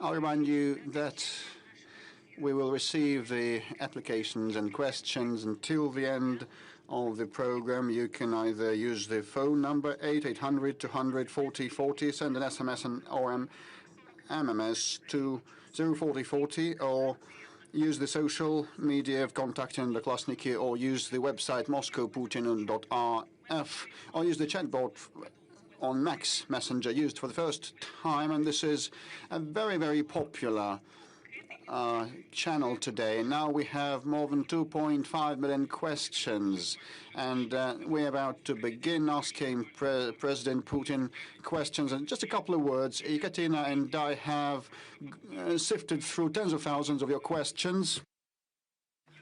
I'll remind you that we will receive the applications and questions until the end of the program. You can either use the phone number 8800 200 40 40, send an SMS or an MMS to 04040, or use the social media of contacting the Klasniki, or use the website moscowputin.rf, or use the chatbot on Max Messenger, used for the first time. And this is a very, very popular channel today. Now we have more than 2.5 million questions, and we're about to begin asking President Putin questions. And just a couple of words, Ekaterina and I have sifted through tens of thousands of your questions.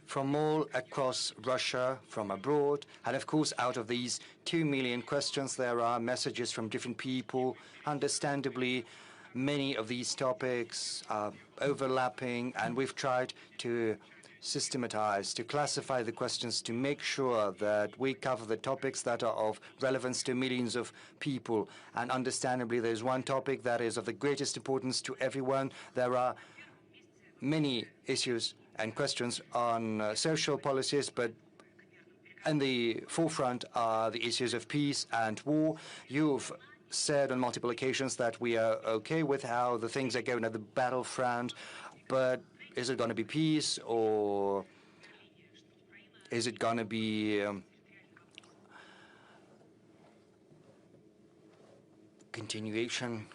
From all across Russia, from abroad, and of course out of these 2 million questions there are messages from different people. Understandably, many of these topics are overlapping, and we've tried to systematize, to classify the questions, to make sure that we cover the topics that are of relevance to millions of people. And understandably, there's one topic that is of the greatest importance to everyone. There are many issues and questions on social policies, but in the forefront are the issues of peace and war. You've said on multiple occasions that we are okay with how the things are going at the battlefront, but is it going to be peace, or is it going to be continuation,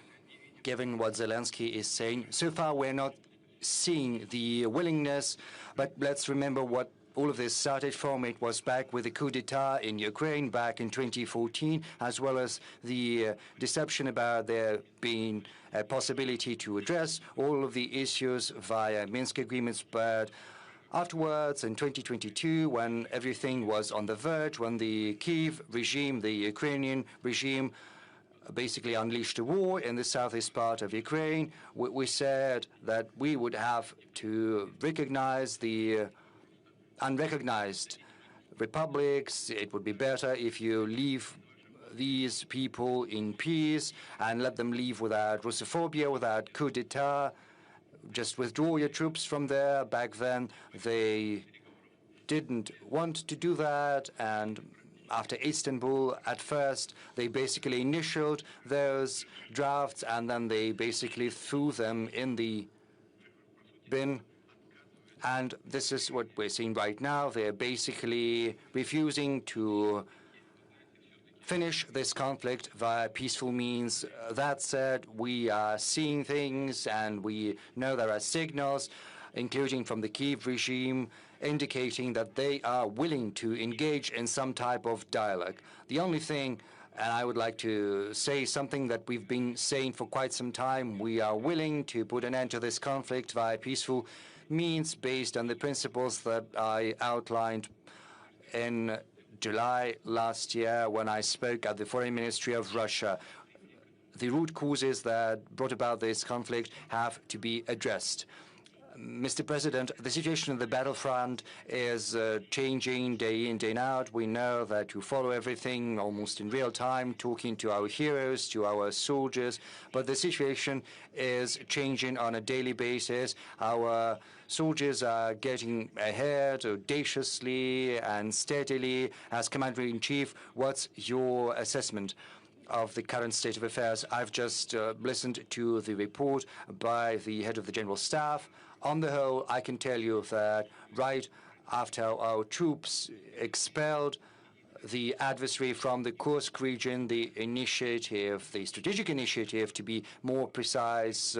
given what Zelensky is saying? So far, we're not seeing the willingness, but let's remember what all of this started from. It was back with the coup d'etat in Ukraine back in 2014, as well as the deception about there being a possibility to address all of the issues via Minsk agreements. But afterwards, in 2022, when everything was on the verge, when the Kyiv regime, the Ukrainian regime, basically unleashed a war in the southeast part of Ukraine, we said that we would have to recognize the unrecognized republics. It would be better if you leave these people in peace and let them leave without Russophobia, without coup d'etat. Just withdraw your troops from there. Back then, they didn't want to do that, and after Istanbul, at first, they basically initialed those drafts, and then they basically threw them in the bin. And this is what we're seeing right now. They're basically refusing to finish this conflict via peaceful means. That said, we are seeing things, and we know there are signals, including from the Kyiv regime, indicating that they are willing to engage in some type of dialogue. The only thing, and I would like to say something that we've been saying for quite some time, we are willing to put an end to this conflict via peaceful means based on the principles that I outlined in July last year when I spoke at the Foreign Ministry of Russia. The root causes that brought about this conflict have to be addressed. Mr. President, the situation on the battlefront is changing day in, day out. We know that you follow everything almost in real time, talking to our heroes, to our soldiers, but the situation is changing on a daily basis. Our soldiers are getting ahead audaciously and steadily. As Commander-in-Chief, what's your assessment of the current state of affairs? I've just listened to the report by the head of the General Staff. On the whole, I can tell you that right after our troops expelled the adversary from the Kursk region, the initiative, the strategic initiative, to be more precise,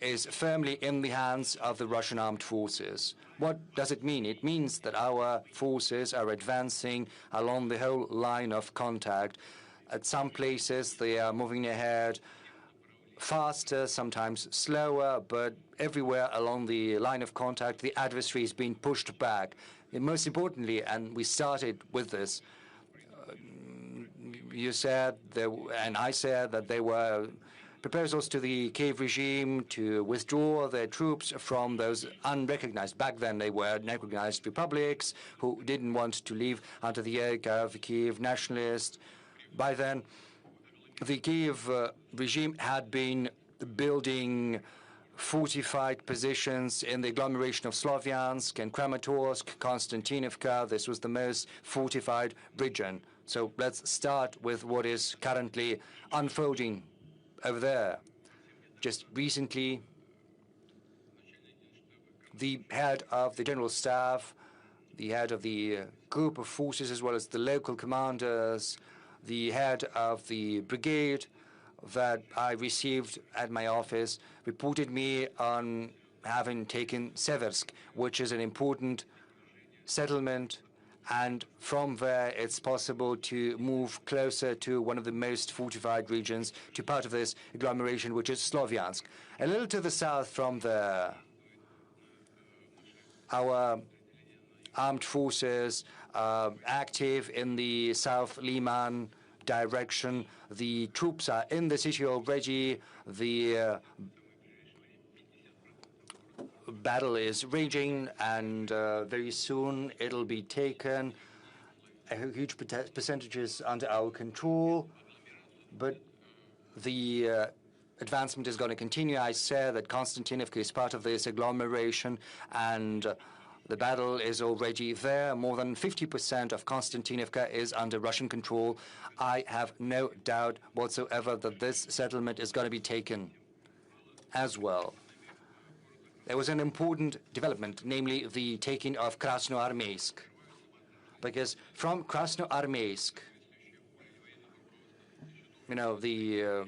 is firmly in the hands of the Russian armed forces. What does it mean? It means that our forces are advancing along the whole line of contact. At some places, they are moving ahead faster, sometimes slower, but everywhere along the line of contact, the adversary is being pushed back. And most importantly, and we started with this, you said, and I said that there were proposals to the Kyiv regime to withdraw their troops from those unrecognized, back then they were unrecognized republics, who didn't want to leave under the yoke of the Kyiv nationalists. By then, the Kyiv regime had been building fortified positions in the agglomeration of Slavyansk and Kramatorsk, Konstantinovka. This was the most fortified region. So let's start with what is currently unfolding over there. Just recently, the head of the General Staff, the head of the group of forces, as well as the local commanders, the head of the brigade that I received at my office, reported me on having taken Seversk, which is an important settlement, and from there it's possible to move closer to one of the most fortified regions, to part of this agglomeration, which is Slavyansk. A little to the south from there, our armed forces are active in the South Liman direction. The troops are in the city already. The battle is raging, and very soon it'll be taken. A huge percentage is under our control, but the advancement is going to continue. I said that Konstantinovka is part of this agglomeration, and the battle is already there. More than 50% of Konstantinovka is under Russian control. I have no doubt whatsoever that this settlement is going to be taken as well. There was an important development, namely the taking of Krasnoarmeysk. Because from Krasnoarmeysk, you know, the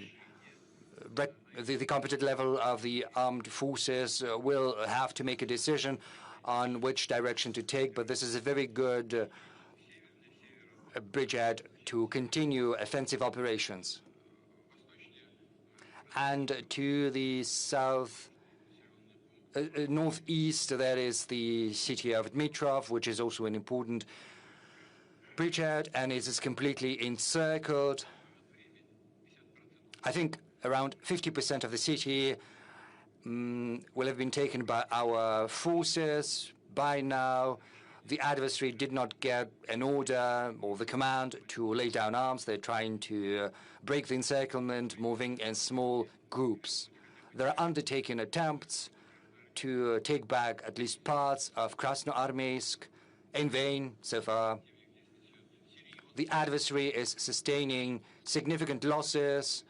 competent level of the armed forces will have to make a decision on which direction to take, but this is a very good bridgehead to continue offensive operations. And to the south, northeast, there is the city of Dmitrov, which is also an important bridgehead, and it is completely encircled. I think around 50% of the city will have been taken by our forces. By now, the adversary did not get an order or the command to lay down arms. They're trying to break the encirclement, moving in small groups. They're undertaking attempts to take back at least parts of Krasnoarmeysk. In vain so far. The adversary is sustaining significant losses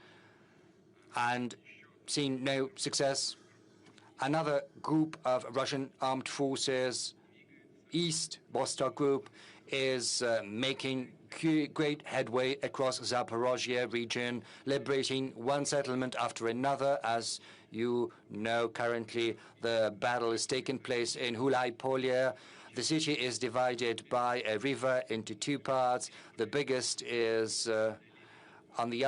and seeing no success. Another group of Russian armed forces, East Vostok Group, is making great headway across Zaporozhye region, liberating one settlement after another. As you know, currently the battle is taking place in Hulai-Polye. The city is divided by a river into two parts. The biggest is on the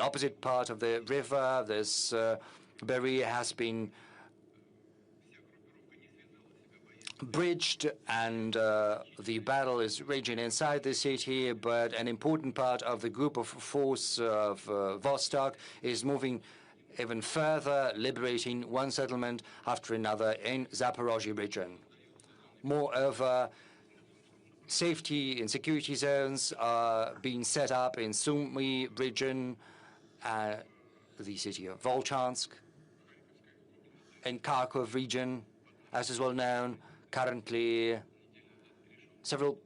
opposite part of the river. This barrier has been bridged, and the battle is raging inside the city, but an important part of the group of force of Vostok is moving even further, liberating one settlement after another in Zaporozhye region. Moreover, safety and security zones are being set up in Sumy region, the city of Volchansk, in Kharkov region, as is well known. Currently, several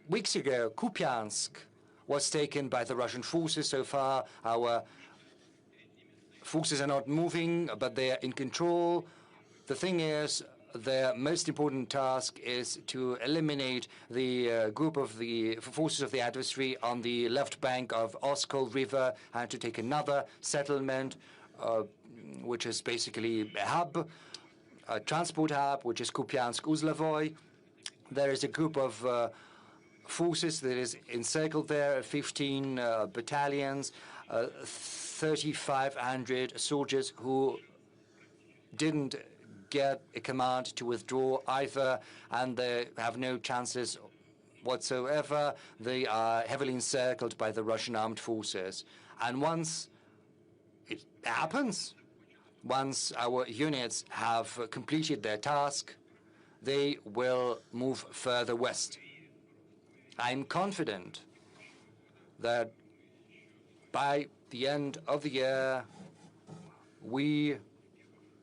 weeks ago, Kupiansk was taken by the Russian forces. So far, our forces are not moving, but they are in control. The thing is, their most important task is to eliminate the group of the forces of the adversary on the left bank of Oskol River and to take another settlement, which is basically a hub, a transport hub, which is Kupiansk-Uzlovoy. There is a group of forces that is encircled there, 15 battalions, 3,500 soldiers who didn't get a command to withdraw either, and they have no chances whatsoever. They are heavily encircled by the Russian armed forces. And once it happens, once our units have completed their task, they will move further west. I'm confident that by the end of the year, we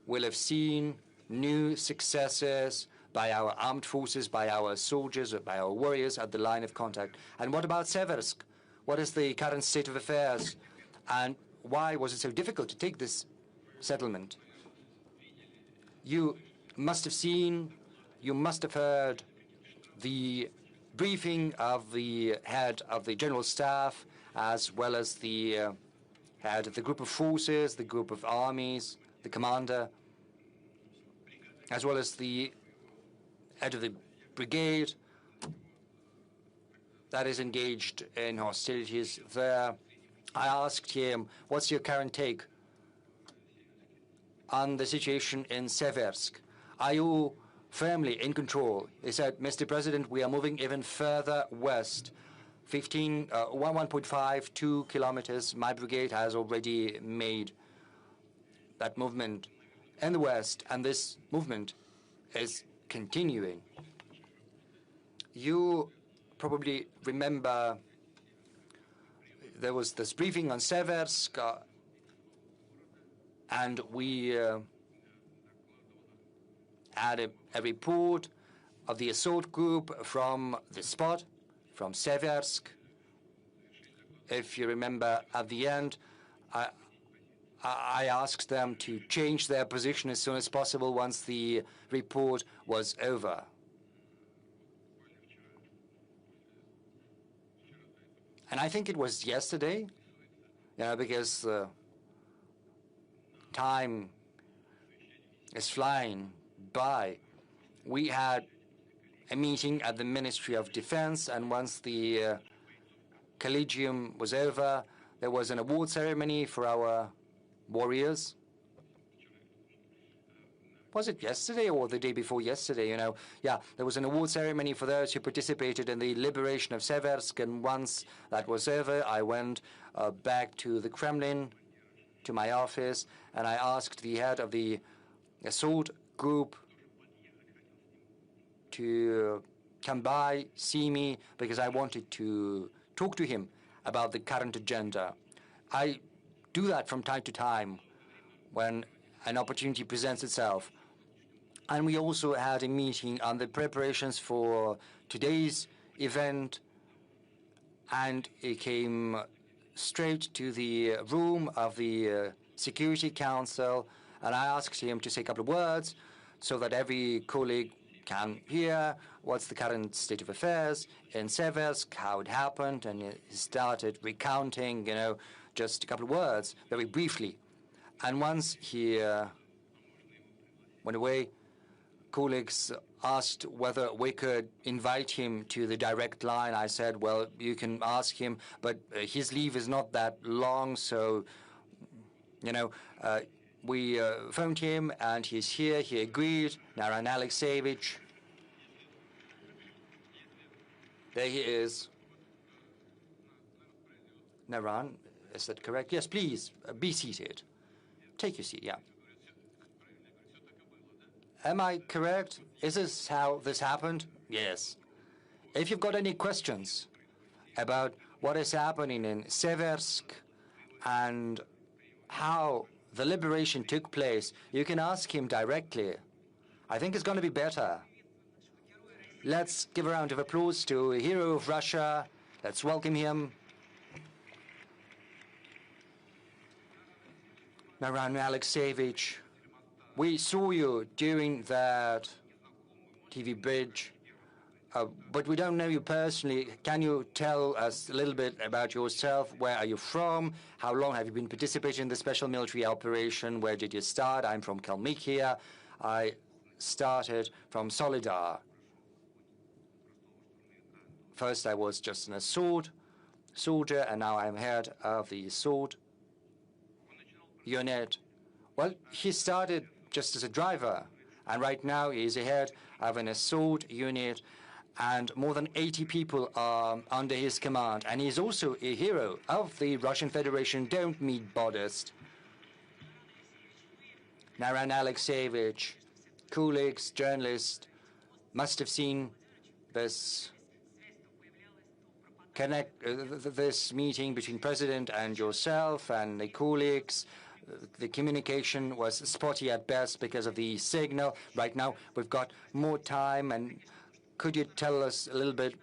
will have seen new successes by our armed forces, by our soldiers, by our warriors at the line of contact. And what about Seversk? What is the current state of affairs? And why was it so difficult to take this settlement? You must have seen, you must have heard the briefing of the head of the General Staff, as well as the head of the group of forces, the group of armies, the commander, as well as the head of the brigade that is engaged in hostilities there. I asked him, what's your current take on the situation in Seversk? Are you firmly in control? He said, Mr. President, we are moving even further west. 1.5, 2 kilometers. My brigade has already made that movement in the west, and this movement is continuing. You probably remember there was this briefing on Seversk, and we had a report of the assault group from the spot, from Seversk. If you remember, at the end, I asked them to change their position as soon as possible once the report was over. And I think it was yesterday, because time is flying by. We had a meeting at the Ministry of Defense, and once the collegium was over, there was an award ceremony for our warriors. Was it yesterday or the day before yesterday, Yeah, there was an award ceremony for those who participated in the liberation of Seversk, and once that was over, I went back to the Kremlin, to my office, and I asked the head of the assault group to come by, see me, because I wanted to talk to him about the current agenda. I do that from time to time when an opportunity presents itself. And we also had a meeting on the preparations for today's event, and he came straight to the room of the Security Council, and I asked him to say a couple of words so that every colleague can hear what's the current state of affairs in Seversk, how it happened, and he started recounting, just a couple of words, very briefly. And once he went away, colleagues asked whether we could invite him to the direct line. I said, well, you can ask him, but his leave is not that long, so, we phoned him, and he's here. He agreed. Naran Alexeyevich. There he is. Naran, is that correct? Yes, please, be seated. Take your seat, yeah. Am I correct? Is this how this happened? Yes. If you've got any questions about what is happening in Seversk and how the liberation took place, you can ask him directly. I think it's going to be better. Let's give a round of applause to a hero of Russia. Let's welcome him. Naran Alexeyevich, we saw you during that TV bridge, but we don't know you personally. Can you tell us a little bit about yourself? Where are you from? How long have you been participating in the special military operation? Where did you start? I'm from Kalmykia. I started from Solidar. First, I was just an assault soldier, and now I'm head of the assault unit. Well, he started just as a driver, and right now he's a head of an assault unit, and more than 80 people are under his command. And he's also a hero of the Russian Federation. Don't be modest. Naran Alexeyevich, colleagues, journalists, must have seen this this meeting between President and yourself and the colleagues. The communication was spotty at best because of the signal. Right now, we've got more time, and could you tell us a little bit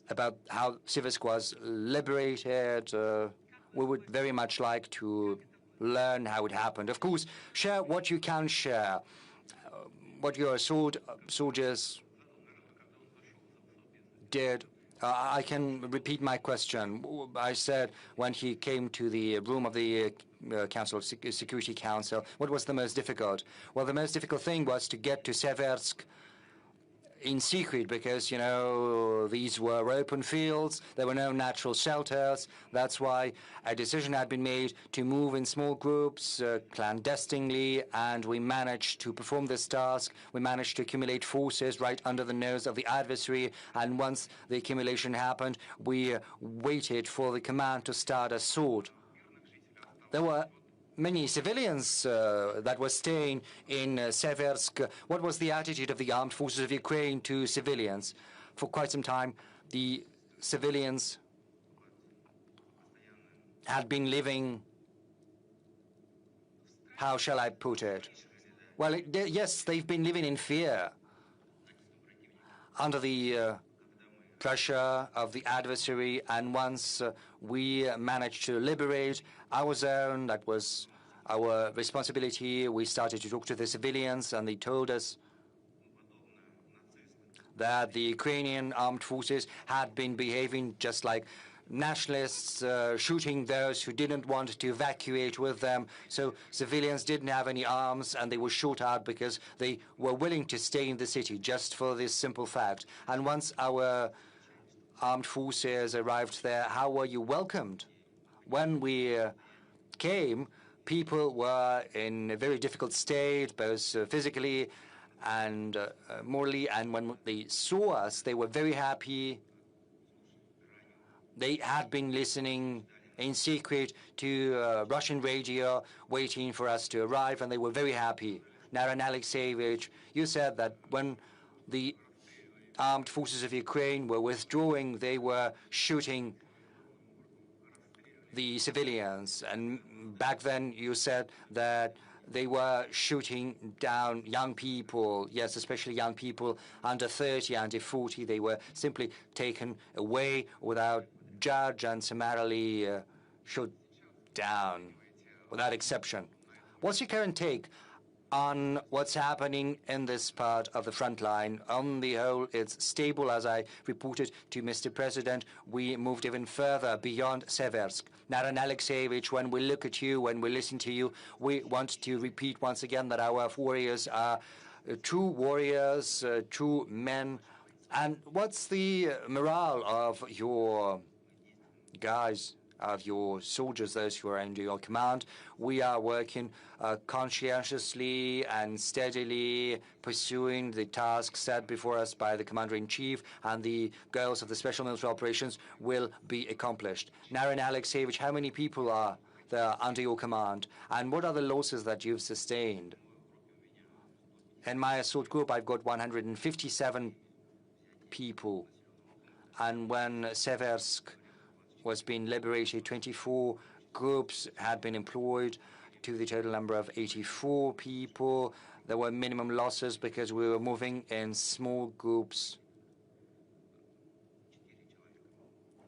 about how Siversk was liberated? We would very much like to learn how it happened. Of course, share what you can share, what your soldiers did. I can repeat my question. I said when he came to the room of the Security Council, what was the most difficult? Well, the most difficult thing was to get to Seversk in secret because, you know, these were open fields. There were no natural shelters. That's why a decision had been made to move in small groups clandestinely, and we managed to perform this task. We managed to accumulate forces right under the nose of the adversary, and once the accumulation happened, we waited for the command to start assault. There were many civilians that were staying in Seversk. What was the attitude of the armed forces of Ukraine to civilians? For quite some time, the civilians had been living, how shall I put it? Well, yes, they've been living in fear under the pressure of the adversary, and once we managed to liberate our zone, that was our responsibility. We started to talk to the civilians, and they told us that the Ukrainian armed forces had been behaving just like nationalists, shooting those who didn't want to evacuate with them. So civilians didn't have any arms, and they were shot out because they were willing to stay in the city just for this simple fact. And once our armed forces arrived there, how were you welcomed? When we came, people were in a very difficult state, both physically and morally, and when they saw us, they were very happy. They had been listening in secret to Russian radio, waiting for us to arrive, and they were very happy. Naran Alexeyevich, you said that when the armed forces of Ukraine were withdrawing, they were shooting the civilians. And back then you said that they were shooting down young people, yes, especially young people under 30, under 40. They were simply taken away without judge and summarily shot down without exception. What's your current take on what's happening in this part of the front line? On the whole, it's stable. As I reported to Mr. President, we moved even further beyond Seversk. Naran Alexeyevich, when we look at you, when we listen to you, we want to repeat once again that our warriors are true warriors, true men. And what's the morale of your guys, of your soldiers, those who are under your command? We are working conscientiously and steadily, pursuing the tasks set before us by the Commander-in-Chief, and the goals of the Special Military Operations will be accomplished. Naran Alexeyevich, how many people are there under your command, and what are the losses that you've sustained? In my assault group, I've got 157 people, and when Seversk was being liberated, 24 groups had been employed to the total number of 84 people. There were minimum losses because we were moving in small groups.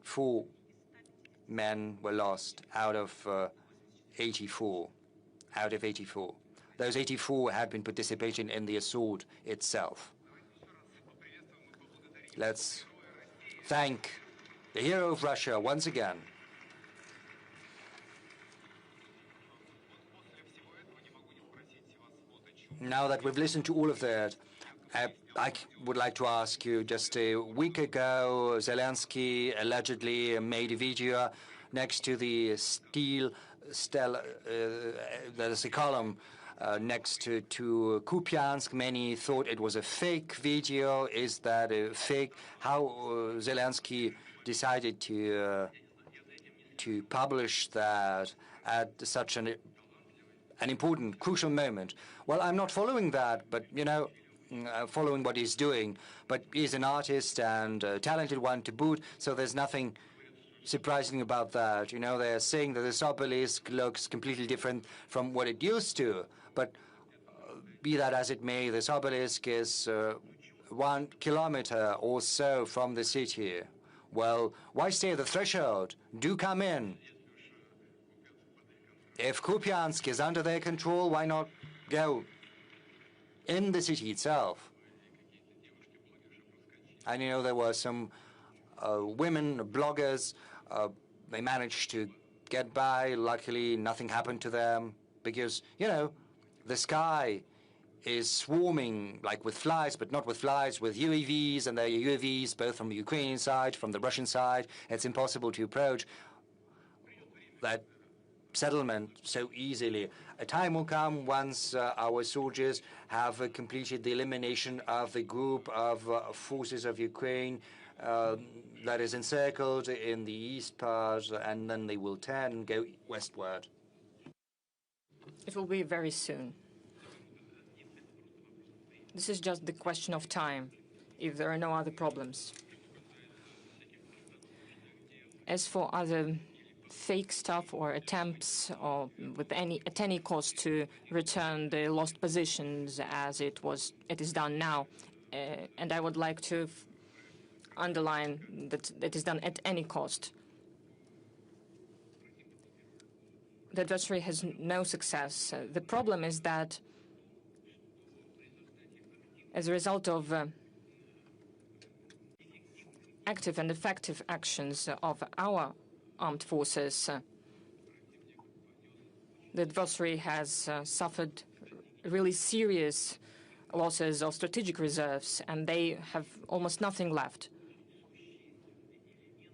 4 men were lost out of 84. Those 84 had been participating in the assault itself. Let's thank the hero of Russia once again. Now that we've listened to all of that, I would like to ask you, just a week ago, Zelensky allegedly made a video next to the there's a column next to Kupiansk. Many thought it was a fake video. Is that a fake? How Zelensky decided to publish that at such an important, crucial moment? Well, I'm not following that, but, you know, following what he's doing. But he's an artist and a talented one to boot, so there's nothing surprising about that. You know, they're saying that this obelisk looks completely different from what it used to. But be that as it may, this obelisk is 1 kilometer or so from the city. Well, why stay at the threshold? Do come in. If Kupiansk is under their control, why not go in the city itself? And you know, there were some women bloggers. They managed to get by. Luckily, nothing happened to them because, you know, the sky is swarming like with flies, but not with flies, with UAVs, and there are UAVs both from the Ukrainian side, from the Russian side. It's impossible to approach that settlement so easily. A time will come once our soldiers have completed the elimination of the group of forces of Ukraine that is encircled in the east part, and then they will turn and go westward. It will be very soon. This is just the question of time, if there are no other problems. As for other fake stuff or attempts or at any cost to return the lost positions as it is done now, and I would like to underline that it is done at any cost. The adversary has no success. The problem is that as a result of active and effective actions of our armed forces, the adversary has suffered really serious losses of strategic reserves, and they have almost nothing left.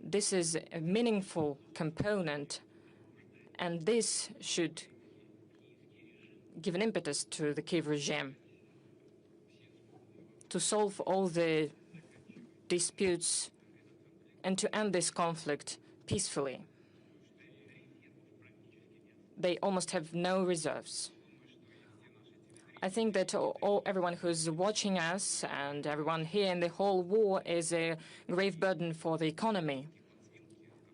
This is a meaningful component, and this should give an impetus to the Kiev regime to solve all the disputes and to end this conflict peacefully. They almost have no reserves. I think that everyone who's watching us and everyone here in the whole war is a grave burden for the economy.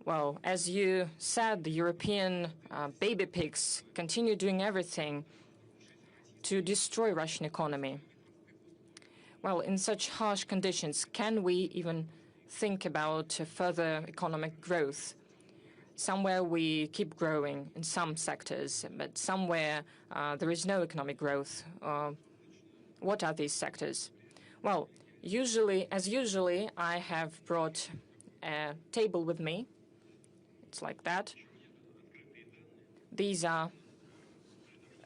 Well, as you said, the European baby pigs continue doing everything to destroy Russian economy. Well, in such harsh conditions, can we even think about further economic growth? Somewhere we keep growing in some sectors, but somewhere there is no economic growth. What are these sectors? Well, as usually, I have brought a table with me. It's like that. These are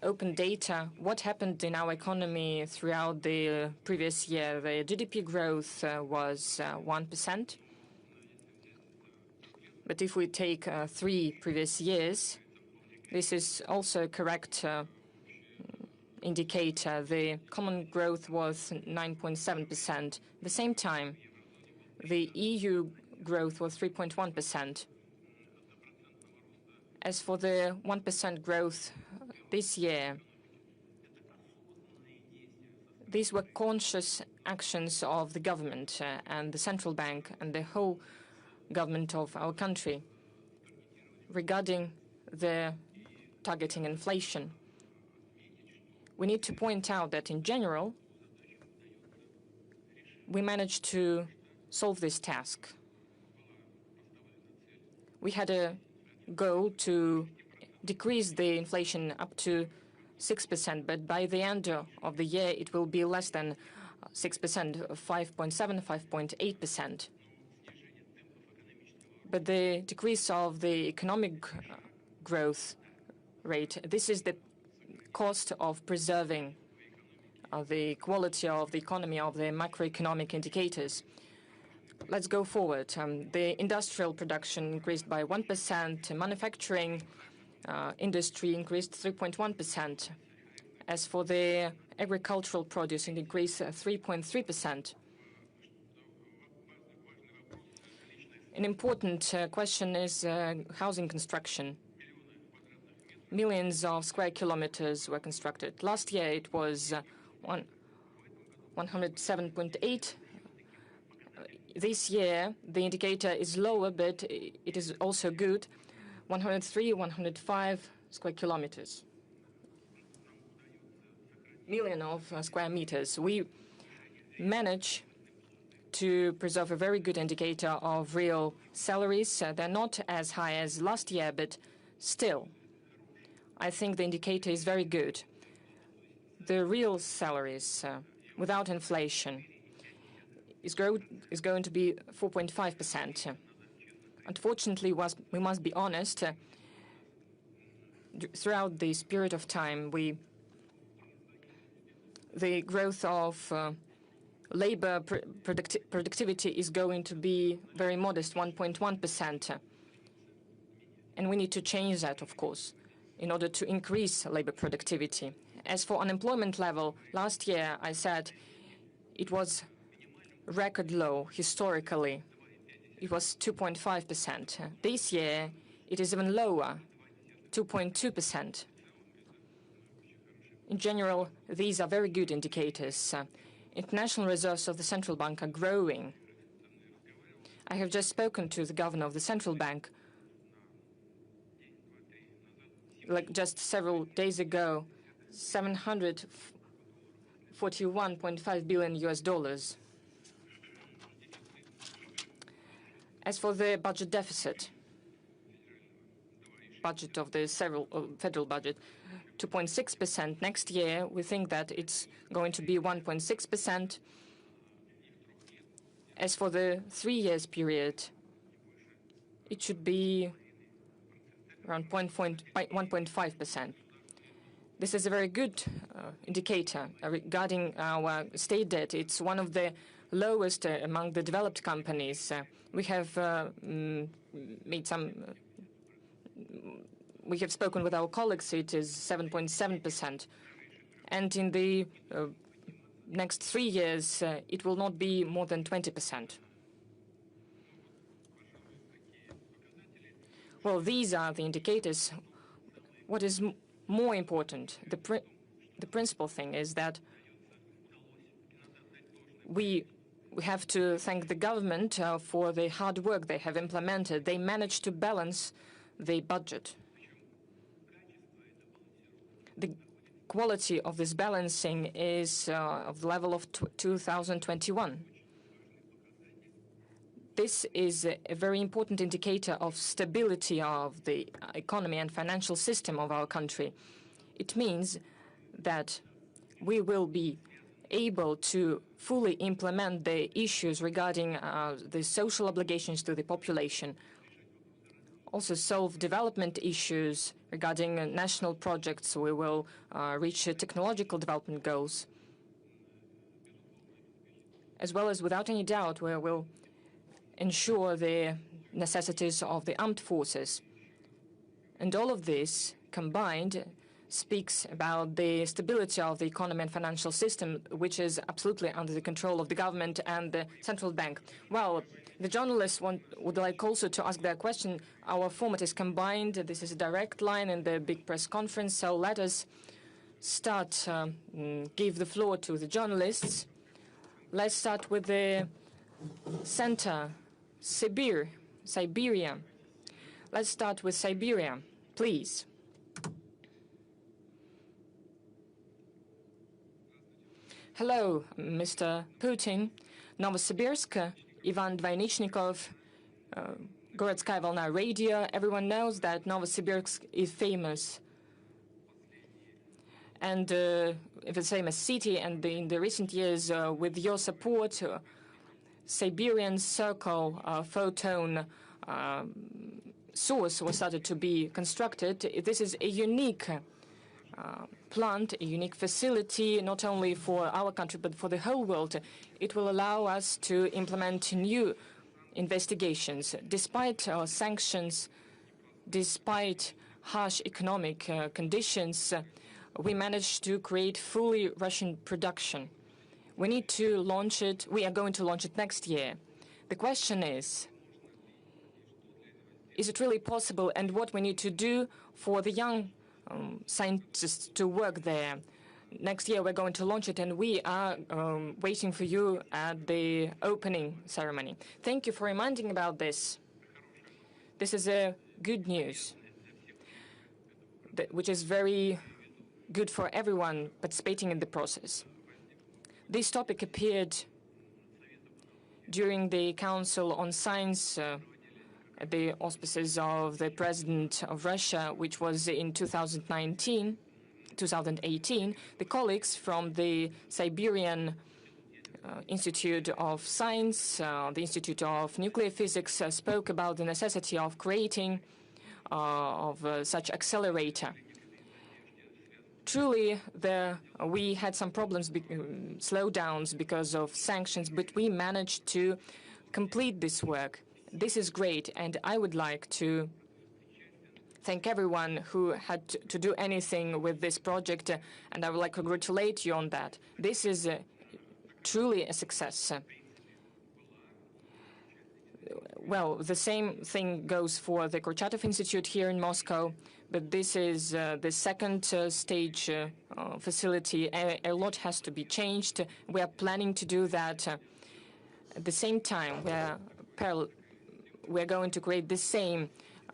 open data. What happened in our economy throughout the previous year? The GDP growth was 1%. But if we take 3 previous years, this is also a correct indicator. The common growth was 9.7%. At the same time, the EU growth was 3.1%. As for the 1% growth this year, these were conscious actions of the government and the central bank and the whole government of our country regarding the targeting inflation. We need to point out that in general, we managed to solve this task. We had a goal to decrease the inflation up to 6%, but by the end of the year, it will be less than 6%, 5.7, 5.8%. But the decrease of the economic growth rate, this is the cost of preserving the quality of the economy, of the macroeconomic indicators. Let's go forward. The industrial production increased by 1%. Manufacturing industry increased 3.1%. As for the agricultural produce, it increased 3.3%. An important question is housing construction. Millions of square kilometers were constructed. Last year, it was 107.8. This year, the indicator is lower, but it is also good, 103, 105 square kilometers, million of square meters. We manage to preserve a very good indicator of real salaries. They're not as high as last year, but still, I think the indicator is very good. The real salaries, without inflation, is going to be 4.5%. Unfortunately, we must be honest, throughout this period of time, the growth of labor productivity is going to be very modest, 1.1%. And we need to change that, of course, in order to increase labor productivity. As for unemployment level, last year I said it was record low historically. It was 2.5%. This year it is even lower, 2.2%. In general, these are very good indicators. International reserves of the central bank are growing. I have just spoken to the governor of the central bank, like just several days ago, 741.5 billion US dollars. As for the budget deficit, budget of the federal budget, 2.6%. Next year, we think that it's going to be 1.6%. As for the 3 years period, it should be around 1.5%. This is a very good indicator regarding our state debt. It's one of the lowest among the developed companies. We have made some. We have spoken with our colleagues. It is 7.7%, and in the next 3 years, it will not be more than 20%. Well, these are the indicators. What is more important, the principal thing is that we have to thank the government for the hard work they have implemented. They managed to balance the budget. The quality of this balancing is of the level of 2021. This is a very important indicator of stability of the economy and financial system of our country. It means that we will be able to fully implement the issues regarding the social obligations to the population, also solve development issues regarding national projects. We will reach technological development goals, as well as, without any doubt, we will ensure the necessities of the armed forces. And all of this combined speaks about the stability of the economy and financial system, which is absolutely under the control of the government and the central bank. Well, the journalists would like also to ask their question. Our format is combined. This is a direct line in the big press conference. So let us start, give the floor to the journalists. Let's start with the center, Siberia. Let's start with Siberia, please. Hello, Mr. Putin. Novosibirsk, Ivan Dvaynichnikov, Gorodskaya Volna Radio. Everyone knows that Novosibirsk is famous. And it's a famous city, and in the recent years, with your support, Siberian Circle photon source was started to be constructed. This is a unique plant, a unique facility, not only for our country, but for the whole world. It will allow us to implement new investigations. Despite our sanctions, despite harsh economic conditions, we managed to create fully Russian production. We need to launch it. We are going to launch it next year. The question is it really possible, and what we need to do for the young scientists to work there, Next year we're going to launch it, and we are waiting for you at the opening ceremony. Thank you for reminding about this. This is good news, which is very good for everyone participating in the process. This topic appeared during the Council on Science at the auspices of the President of Russia, which was in 2018. The colleagues from the Siberian Institute of Science, the Institute of Nuclear Physics, spoke about the necessity of creating such accelerator. Truly, we had some problems, slowdowns because of sanctions, but we managed to complete this work. This is great, and I would like to thank everyone who had to do anything with this project, and I would like to congratulate you on that. This is truly a success. Well, the same thing goes for the Kurchatov Institute here in Moscow, but this is the second stage facility. A lot has to be changed. We are planning to do that. At the same time, we're going to create the same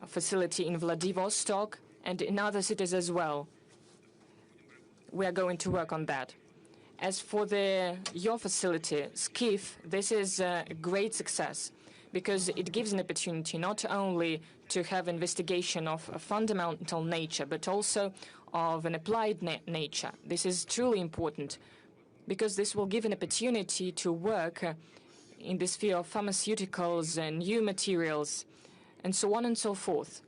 facility in Vladivostok and in other cities as well. We are going to work on that. As for your facility, SKIF, this is a great success because it gives an opportunity not only to have investigation of a fundamental nature, but also of an applied nature. This is truly important because this will give an opportunity to work in the sphere of pharmaceuticals and new materials, and so on and so forth.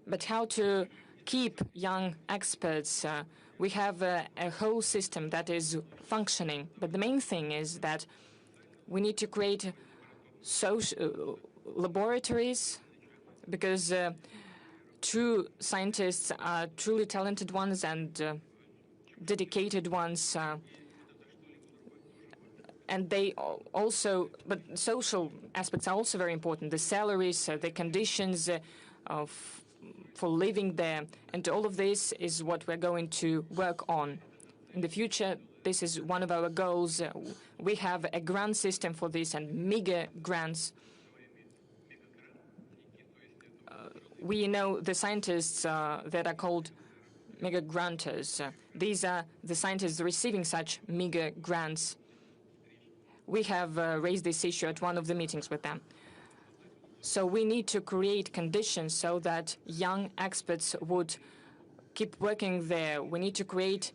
But how to keep young experts? We have a whole system that is functioning, but the main thing is that we need to create laboratories, because true scientists are truly talented ones and dedicated ones, and they also, but social aspects are also very important. The salaries, the conditions for living there, and all of this is what we're going to work on. In the future, this is one of our goals. We have a grant system for this and mega grants. We know the scientists that are called mega granters. These are the scientists receiving such mega grants. We have raised this issue at one of the meetings with them. So we need to create conditions so that young experts would keep working there. We need to create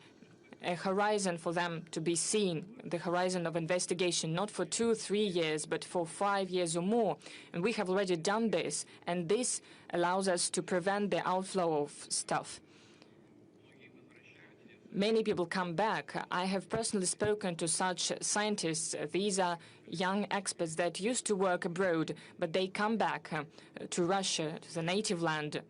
a horizon for them to be seen, the horizon of investigation, not for 2 or 3 years, but for 5 years or more. And we have already done this, and this allows us to prevent the outflow of stuff. Many people come back. I have personally spoken to such scientists. These are young experts that used to work abroad, but they come back to Russia, to the native land.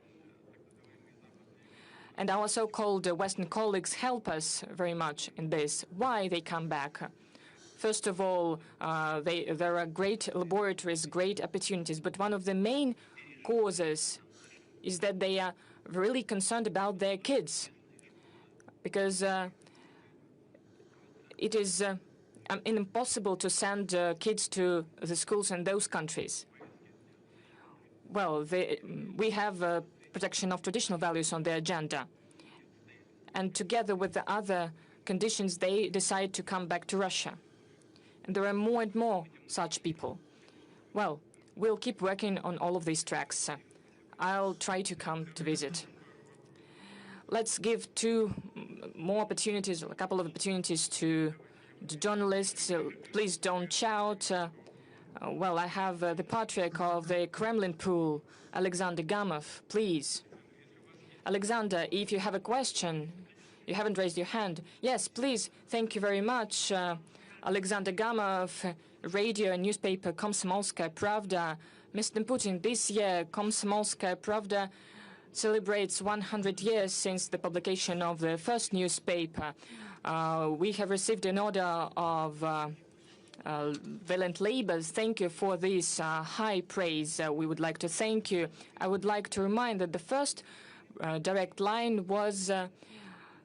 And our so-called Western colleagues help us very much in this. Why they come back? First of all, there are great laboratories, great opportunities, but one of the main causes is that they are really concerned about their kids, because it is impossible to send kids to the schools in those countries. Well, we have protection of traditional values on the agenda. And together with the other conditions, they decide to come back to Russia. And there are more and more such people. Well, we'll keep working on all of these tracks. I'll try to come to visit. Let's give 2 more opportunities, a couple of opportunities to the journalists. Please don't shout. Well, I have the Patriarch of the Kremlin Pool, Alexander Gamov, please. Alexander, if you have a question, you haven't raised your hand. Yes, please. Thank you very much. Alexander Gamov, radio and newspaper Komsomolskaya Pravda. Mr. Putin, this year Komsomolskaya Pravda celebrates 100 years since the publication of the first newspaper. We have received an order of valiant labors. Thank you for this high praise. We would like to thank you. I would like to remind that the first direct line was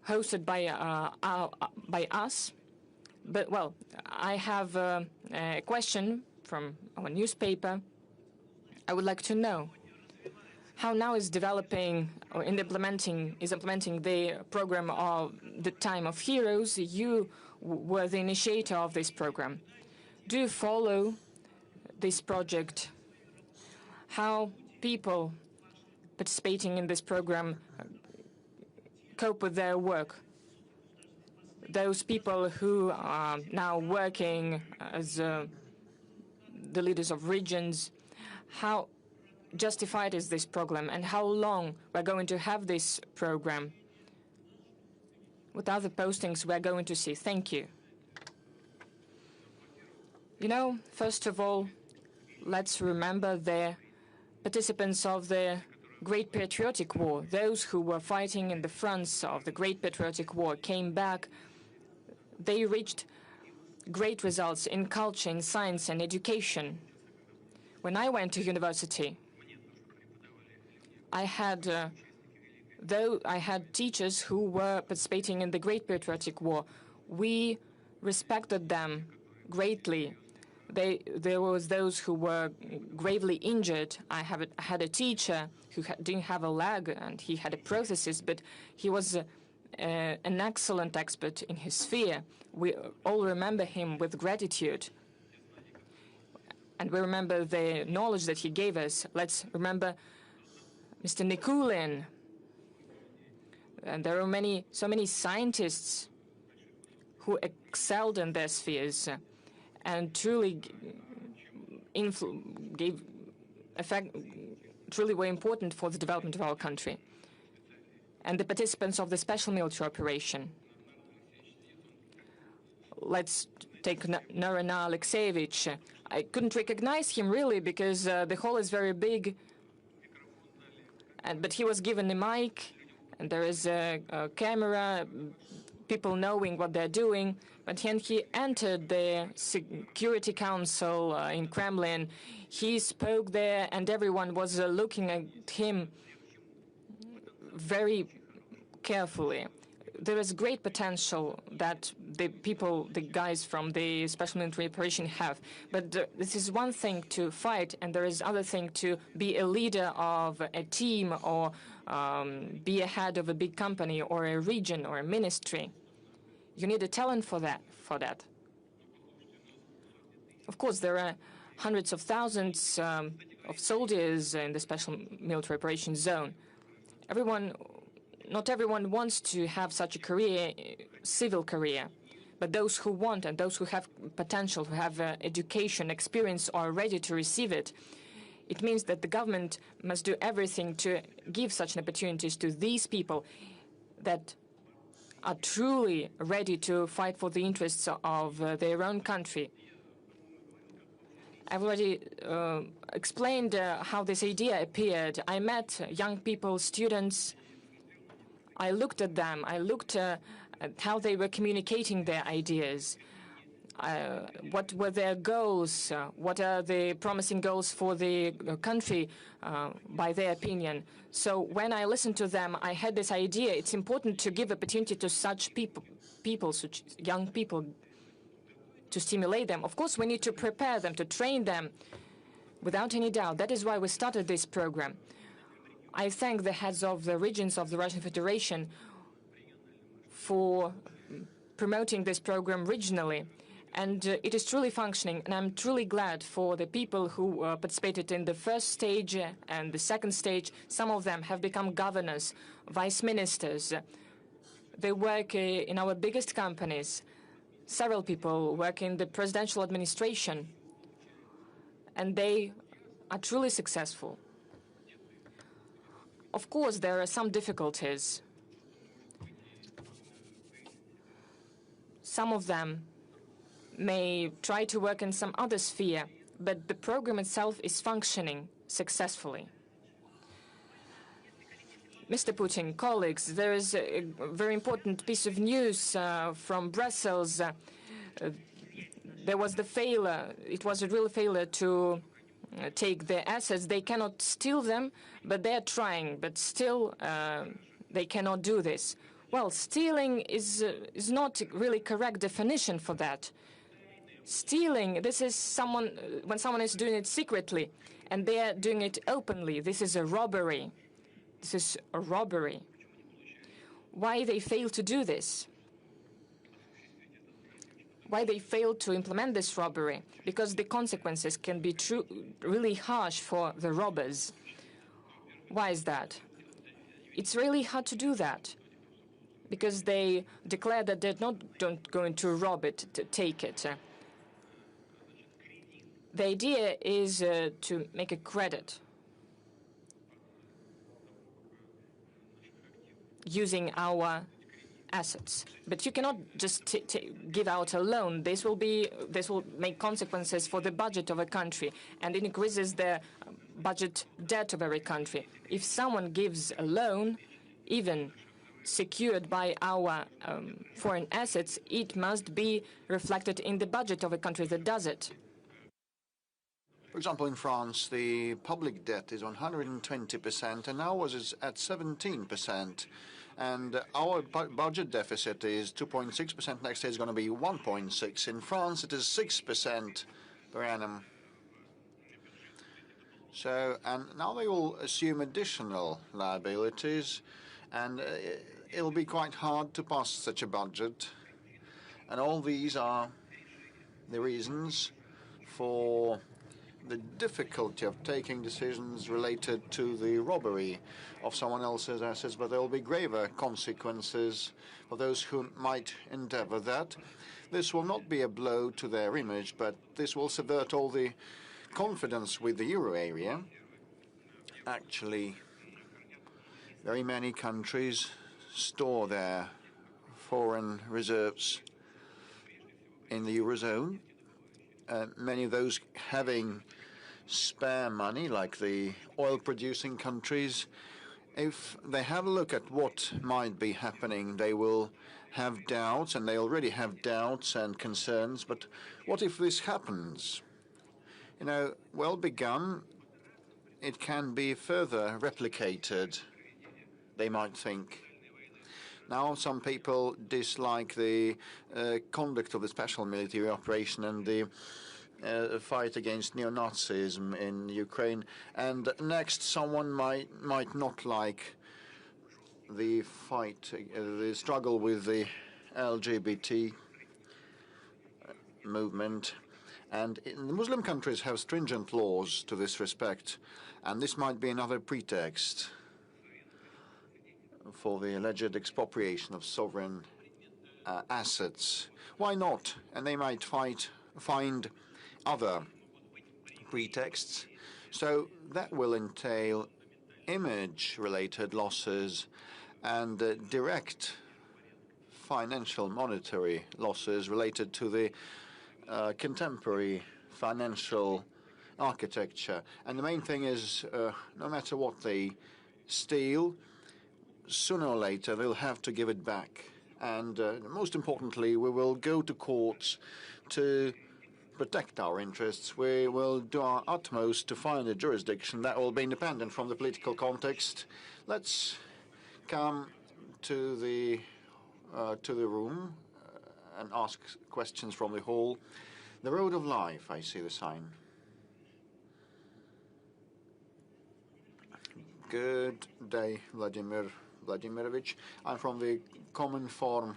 hosted by us. But, well, I have a question from our newspaper. I would like to know how now is developing or implementing the program of the Time of Heroes. You were the initiator of this program. Do you follow this project? How people participating in this program cope with their work? Those people who are now working as the leaders of regions, how justified is this program, and how long we're going to have this program? What other postings we're going to see? Thank you. You know, first of all, let's remember the participants of the Great Patriotic War. Those who were fighting in the fronts of the Great Patriotic War came back. They reached great results in culture, in science, and education. When I went to university, I had teachers who were participating in the Great Patriotic War. We respected them greatly. There was those who were gravely injured. I had a teacher who didn't have a leg and he had a prosthesis, but he was an excellent expert in his sphere. We all remember him with gratitude. And we remember the knowledge that he gave us. Let's remember Mr. Nikulin. And there are so many scientists who excelled in their spheres and truly truly were important for the development of our country. And the participants of the special military operation. Let's take Narina Alexeyevich. I couldn't recognize him really because the hall is very big. But he was given a mic, and there is a camera, people knowing what they're doing. But when he entered the Security Council in Kremlin, he spoke there, and everyone was looking at him very carefully. There is great potential that the guys from the special military operation have. But this is one thing to fight, and there is other thing to be a leader of a team or be a head of a big company or a region or a ministry. You need a talent for that. Of course, there are hundreds of thousands of soldiers in the special military operations zone. Not everyone wants to have such a career, civil career, but those who want and those who have potential, who have education, experience, are ready to receive it. It means that the government must do everything to give such opportunities to these people that are truly ready to fight for the interests of their own country. I've already explained how this idea appeared. I met young people, students. I looked at them. I looked at how they were communicating their ideas. What were their goals? What are the promising goals for the country, by their opinion? So when I listened to them, I had this idea. It's important to give opportunity to such such young people, to stimulate them. Of course, we need to prepare them, to train them, without any doubt. That is why we started this program. I thank the heads of the regions of the Russian Federation for promoting this program regionally. And it is truly functioning, and I'm truly glad for the people who participated in the first stage and the second stage. Some of them have become governors, vice ministers. They work in our biggest companies. Several people work in the presidential administration, and they are truly successful. Of course, there are some difficulties. Some of them may try to work in some other sphere, but the program itself is functioning successfully. Mr. Putin, colleagues, there is a very important piece of news from Brussels. There was the failure. It was a real failure to take their assets. They cannot steal them, but they're trying. But still, they cannot do this. Well, stealing is not really correct definition for that. Stealing, this is when someone is doing it secretly, and they are doing it openly. This is a robbery. This is a robbery. Why they fail to do this? Why they fail to implement this robbery? Because the consequences can be really harsh for the robbers. Why is that? It's really hard to do that, because they declare that they're not going to rob it, to take it. The idea is to make a credit using our assets. But you cannot just give out a loan. This will make consequences for the budget of a country, and it increases the budget debt of every country. If someone gives a loan, even secured by our foreign assets, it must be reflected in the budget of a country that does it. For example, in France, the public debt is 120%, and ours is at 17%. And our budget deficit is 2.6%. Next year is going to be 1.6%. In France, it is 6% per annum. So, and now they will assume additional liabilities, and it'll be quite hard to pass such a budget. And all these are the reasons for the difficulty of taking decisions related to the robbery of someone else's assets, but there will be graver consequences for those who might endeavor that. This will not be a blow to their image, but this will subvert all the confidence with the euro area. Actually, very many countries store their foreign reserves in the eurozone. Many of those having spare money, like the oil-producing countries, if they have a look at what might be happening, they will have doubts, and they already have doubts and concerns. But what if this happens? You know, well begun, it can be further replicated, they might think. Now, some people dislike the conduct of the special military operation and the fight against neo-Nazism in Ukraine. And next, someone might not like the fight, the struggle with the LGBT movement. And the Muslim countries have stringent laws to this respect, and this might be another pretext for the alleged expropriation of sovereign assets. Why not? And they might find other pretexts. So that will entail image-related losses and direct financial monetary losses related to the contemporary financial architecture. And the main thing is, no matter what they steal, sooner or later they'll have to give it back. And most importantly, we will go to courts to protect our interests. We will do our utmost to find a jurisdiction that will be independent from the political context. Let's come to the room and ask questions from the hall. The Road of Life, I see the sign. Good day, Vladimir Vladimirovich. I'm from the Cominform,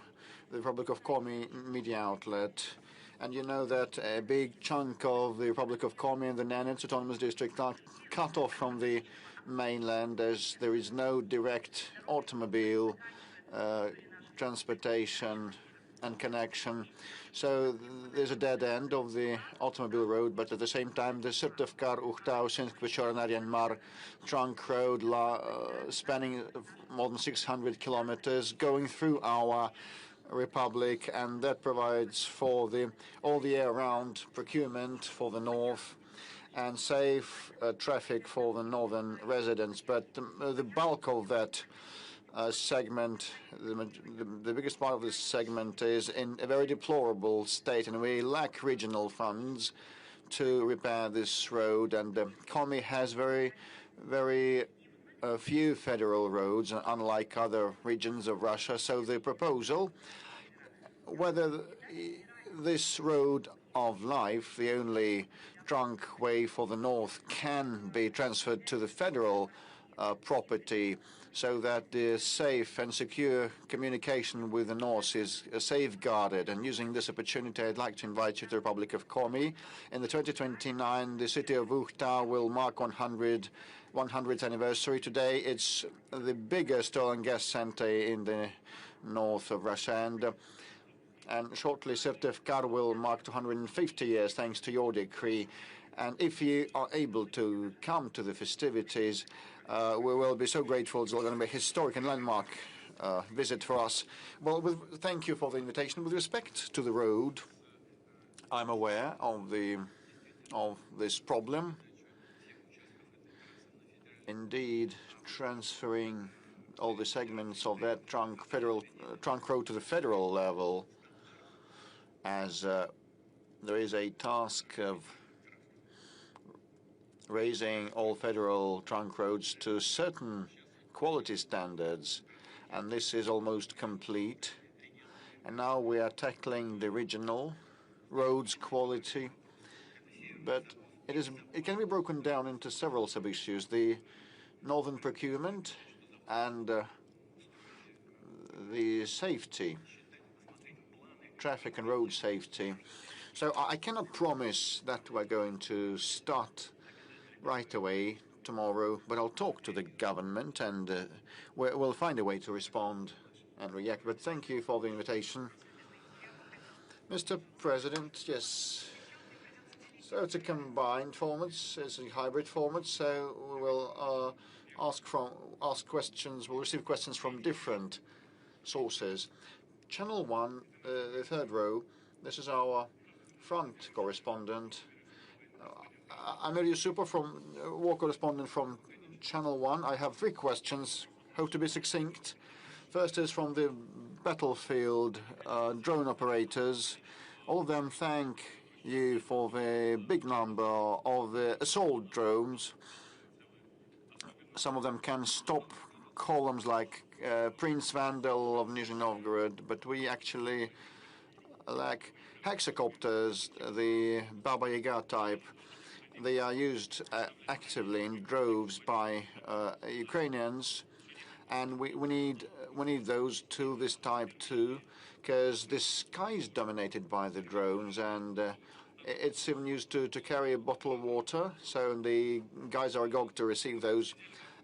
the Republic of Komi media outlet. And you know that a big chunk of the Republic of Komi and the Nenets Autonomous District are cut off from the mainland, as there is no direct automobile transportation and connection. So there's a dead end of the automobile road, but at the same time the Syrtevkar, Uchtau, Sinsk-Vechornarian Mar trunk road spanning more than 600 kilometers going through our republic, and that provides for all the year-round procurement for the north and safe traffic for the northern residents. But the bulk of that segment, the biggest part of this segment is in a very deplorable state, and we lack regional funds to repair this road. And Komi has very a few federal roads, unlike other regions of Russia. So the proposal, whether this road of life, the only trunk way for the north, can be transferred to the federal property so that the safe and secure communication with the north is safeguarded. And using this opportunity, I'd like to invite you to the Republic of Komi. In the 2029, the city of Ukhta will mark 100th anniversary. Today, it's the biggest oil and gas center in the north of Russia. And shortly, Syrtyvkar will mark 250 years, thanks to your decree. And if you are able to come to the festivities, we will be so grateful. It's going to be a historic and landmark visit for us. Well, thank you for the invitation. With respect to the road, I'm aware of this problem. Indeed, transferring all the segments of that federal trunk road to the federal level, as there is a task of raising all federal trunk roads to certain quality standards, and this is almost complete. And now we are tackling the regional roads quality, but it can be broken down into several sub-issues: the northern procurement and the safety, traffic and road safety. So I cannot promise that we're going to start right away tomorrow, but I'll talk to the government and we'll find a way to respond and react. But thank you for the invitation. Mr. President, yes. So it's a combined format, it's a hybrid format, so we will we'll receive questions from different sources. Channel 1, the third row, this is our front correspondent. I'm war correspondent from Channel 1. I have 3 questions, hope to be succinct. First is from the battlefield drone operators. All of them thank you for the big number of assault drones. Some of them can stop columns like Prince Vandal of Nizhny Novgorod, but we actually lack hexacopters, the Baba Yaga type. They are used actively in droves by Ukrainians, and we need those to this type too, because the sky is dominated by the drones, and it's even used to carry a bottle of water. So the guys are agog to receive those.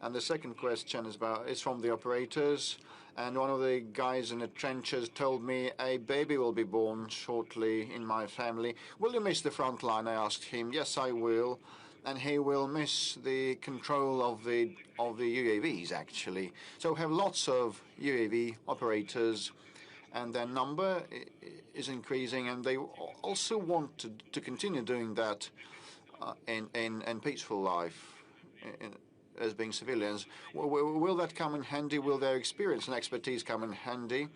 And the second question is from the operators. And one of the guys in the trenches told me a baby will be born shortly in my family. Will you miss the front line? I asked him. Yes, I will. And he will miss the control of the UAVs, actually. So we have lots of UAV operators, and their number is increasing, and they also want to continue doing that in peaceful life. As being civilians. Will that come in handy? Will their experience and expertise come in handy?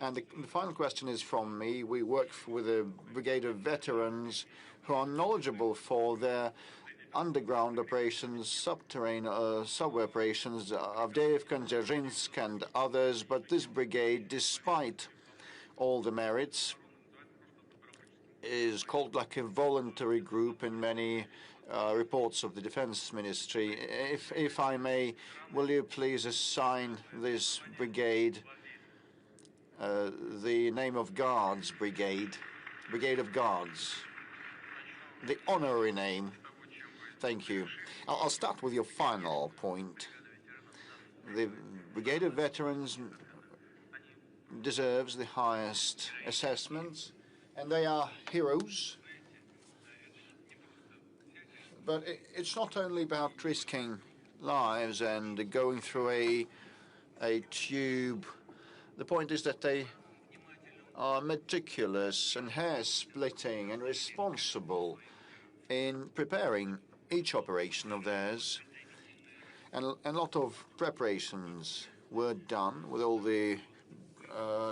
And the final question is from me. We work with a brigade of veterans who are knowledgeable for their underground operations, subterranean subway operations, Avdiivka and Dzержinsk and others. But this brigade, despite all the merits, is called like a voluntary group in many reports of the Defense Ministry. If I may, will you please assign this brigade the name of Guards Brigade, Brigade of Guards, the honorary name? Thank you. I'll start with your final point. The Brigade of Veterans deserves the highest assessments, and they are heroes. But it's not only about risking lives and going through a tube. The point is that they are meticulous and hair-splitting and responsible in preparing each operation of theirs. And a lot of preparations were done with all the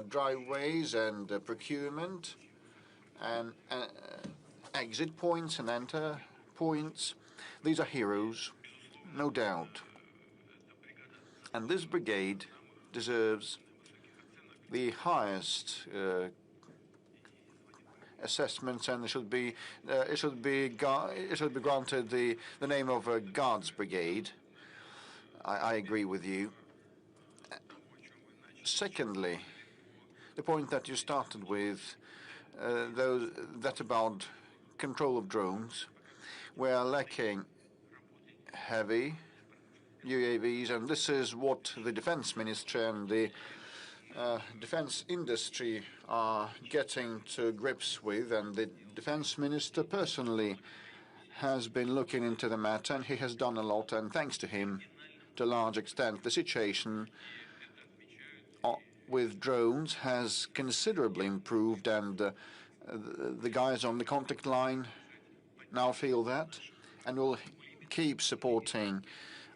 driveways and procurement and exit points and enter points. These are heroes, no doubt. And this brigade deserves the highest assessments, and it should be granted the name of a Guards Brigade. I agree with you. Secondly, the point that you started with, that about control of drones. We are lacking heavy UAVs, and this is what the defense ministry and the defense industry are getting to grips with, and the defense minister personally has been looking into the matter, and he has done a lot, and thanks to him, to a large extent, the situation with drones has considerably improved, and the guys on the contact line now feel that, and will keep supporting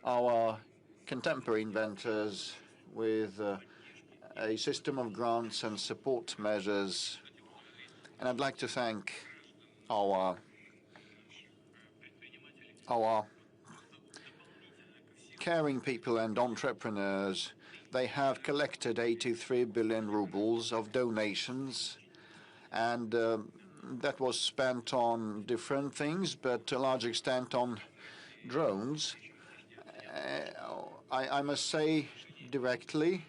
our contemporary inventors with a system of grants and support measures. And I'd like to thank our caring people and entrepreneurs. They have collected 83 billion rubles of donations, and that was spent on different things, but to a large extent on drones. I must say directly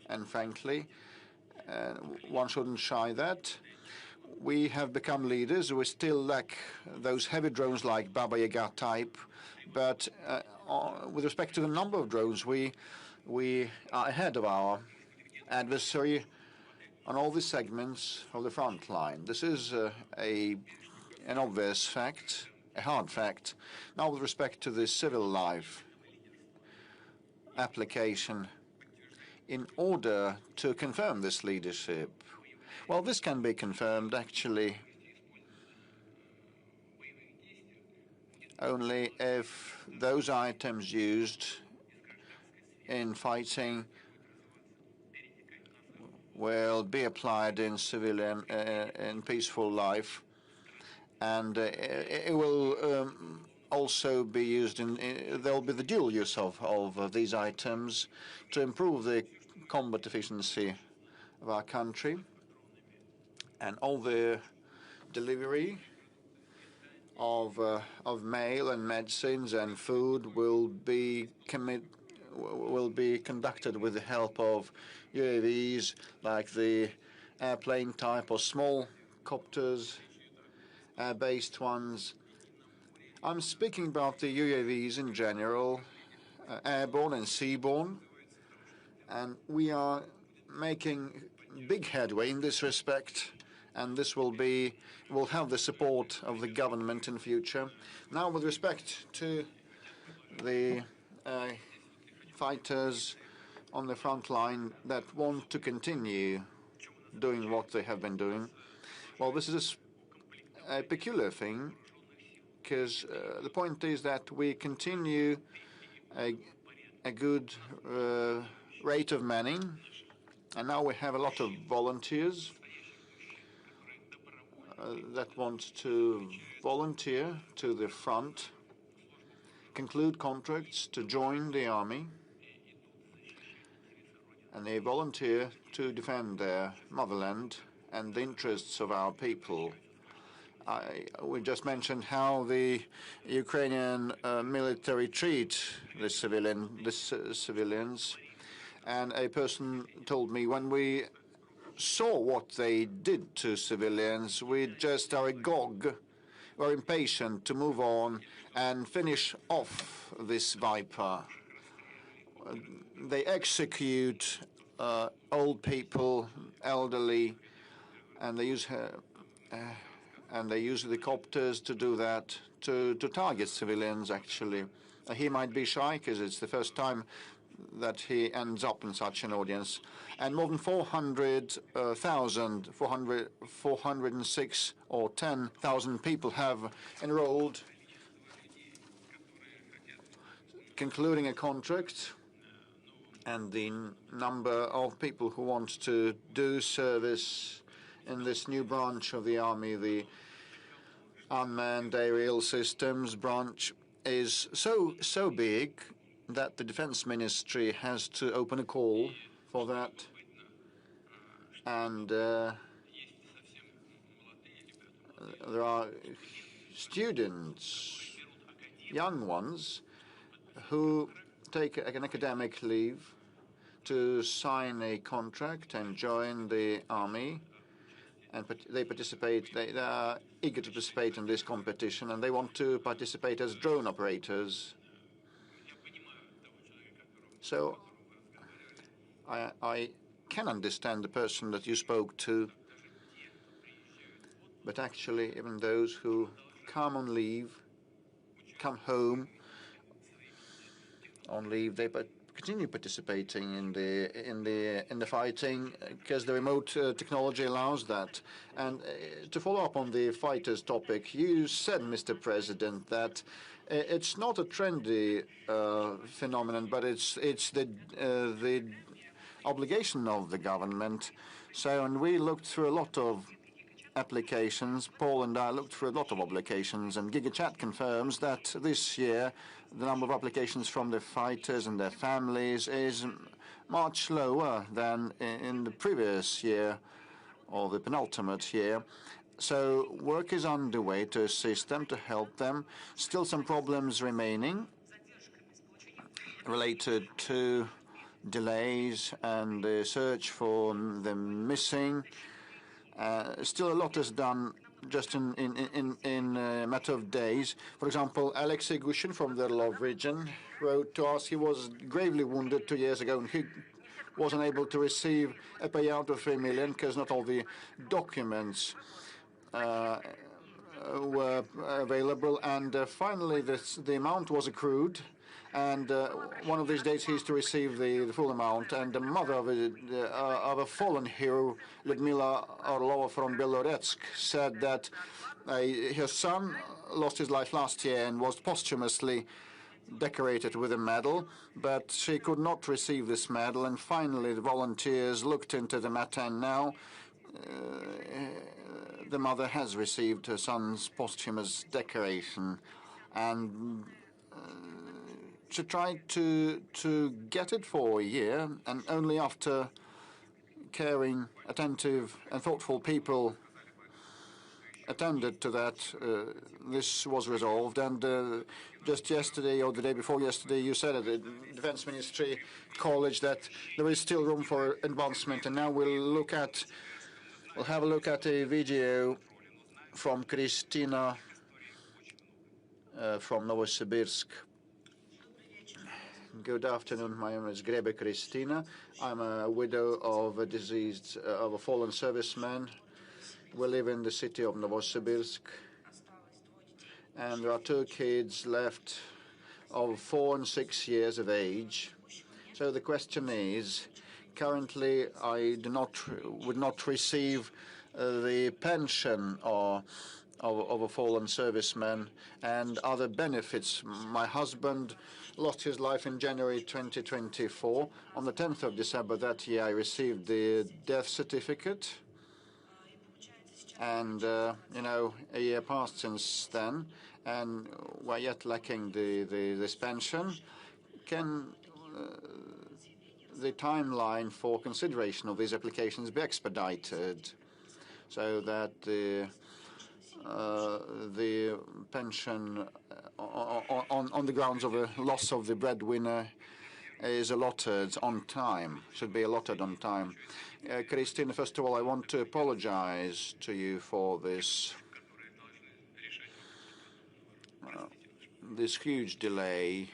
and frankly, one shouldn't shy that. We have become leaders. We still lack those heavy drones like Baba Yaga type, but with respect to the number of drones, we are ahead of our adversary on all the segments of the front line. This is an obvious fact, a hard fact. Now, with respect to the civil life application, in order to confirm this leadership, well, this can be confirmed actually only if those items used in fighting will be applied in civilian, in peaceful life, and it will also be used in. There will be the dual use of these items to improve the combat efficiency of our country, and all the delivery of mail and medicines and food will be conducted with the help of UAVs, like the airplane type or small copters, air-based ones. I'm speaking about the UAVs in general, airborne and seaborne, and we are making big headway in this respect, and this will have the support of the government in future. Now, with respect to the fighters on the front line that want to continue doing what they have been doing, well, this is a peculiar thing, because the point is that we continue a good rate of manning, and now we have a lot of volunteers that want to volunteer to the front, conclude contracts to join the army, and they volunteer to defend their motherland and the interests of our people. We just mentioned how the Ukrainian military treat the civilians, and a person told me, when we saw what they did to civilians, we just are agog, we're impatient to move on and finish off this viper. They execute old people, elderly, and they use helicopters to do that, to target civilians, actually. He might be shy because it's the first time that he ends up in such an audience. And more than 406 or 10,000 people have enrolled, concluding a contract, and the number of people who want to do service in this new branch of the army, the unmanned aerial systems branch, is so big that the Defense Ministry has to open a call for that. And there are students, young ones, who take an academic leave to sign a contract and join the army, and they participate. They are eager to participate in this competition, and they want to participate as drone operators. So I can understand the person that you spoke to, but actually, even those who come on leave, come home on leave, they continue participating in the fighting because the remote technology allows that. And to follow up on the fighters topic, you said, Mr. President, that it's not a trendy phenomenon, but it's the obligation of the government. So, and we looked through a lot of applications. Paul and I looked through a lot of applications, and GigaChat confirms that this year the number of applications from the fighters and their families is much lower than in the previous year or the penultimate year. So work is underway to assist them, to help them. Still some problems remaining related to delays and the search for the missing. Still a lot is done just in a matter of days. For example, Alexei Gushin from the Lov region wrote to us he was gravely wounded 2 years ago, and he wasn't able to receive a payout of 3 million because not all the documents were available. And finally, the amount was accrued, and one of these days he's to receive the full amount. And the mother of a fallen hero, Lyudmila Orlova from Beloretsk, said that her son lost his life last year and was posthumously decorated with a medal, but she could not receive this medal. And finally, the volunteers looked into the matter, and now the mother has received her son's posthumous decoration. And she tried to get it for a year, and only after caring, attentive, and thoughtful people attended to that, this was resolved. And just yesterday or the day before yesterday, you said at the Defense Ministry College that there is still room for advancement. And now we'll have a look at a video from Kristina from Novosibirsk. Good afternoon. My name is Grebe Kristina. I'm a widow of a fallen serviceman. We live in the city of Novosibirsk, and there are 2 kids left of 4 and 6 years of age. So the question is, currently I would not receive the pension of a fallen serviceman and other benefits. My husband lost his life in January 2024. On the 10th of December that year, I received the death certificate. And, a year passed since then, and we're yet lacking this pension. Can the timeline for consideration of these applications be expedited so that the pension on the grounds of a loss of the breadwinner is allotted on time, should be allotted on time? Christina, first of all, I want to apologize to you for this huge delay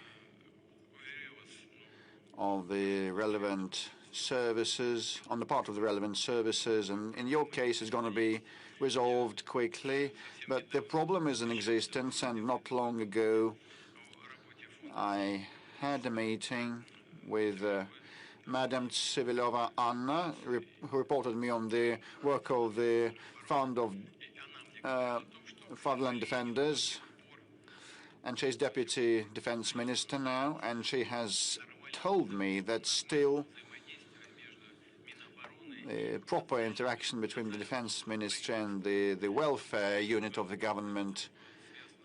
of the relevant services, on the part of the relevant services, and in your case it's going to be resolved quickly. But the problem is in existence, and not long ago I had a meeting with Madam Civilova Anna, who reported me on the work of the Fund of Fatherland Defenders, and she's Deputy Defense Minister now, and she has told me that still the proper interaction between the Defense Ministry and the welfare unit of the government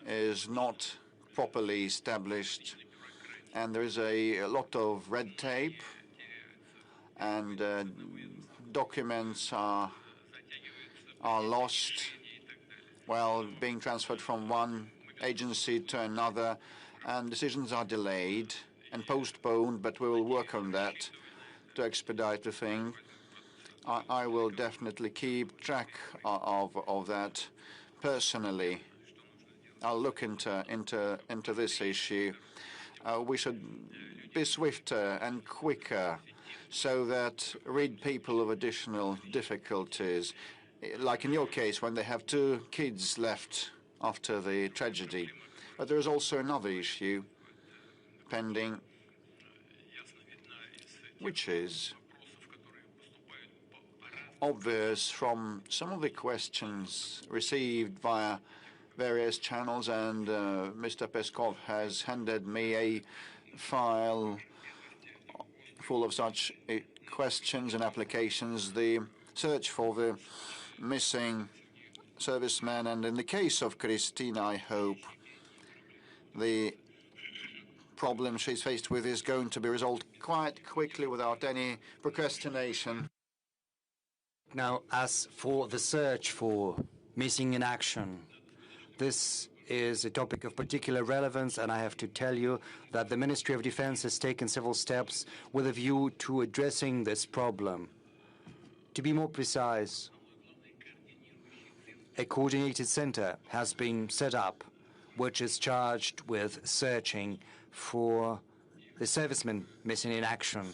is not properly established, and there is a lot of red tape, and documents are lost while being transferred from one agency to another, and decisions are delayed and postponed, but we will work on that to expedite the thing. I will definitely keep track of that personally. I'll look into this issue. We should be swifter and quicker so that rid people of additional difficulties, like in your case when they have 2 kids left after the tragedy. But there is also another issue pending, which is obvious from some of the questions received via various channels, and Mr. Peskov has handed me a file full of such questions and applications, the search for the missing serviceman, and in the case of Christina, I hope the problem she's faced with is going to be resolved quite quickly without any procrastination. Now, as for the search for missing in action, this is a topic of particular relevance, and I have to tell you that the Ministry of Defense has taken several steps with a view to addressing this problem. To be more precise, a coordinated center has been set up, which is charged with searching for the servicemen missing in action.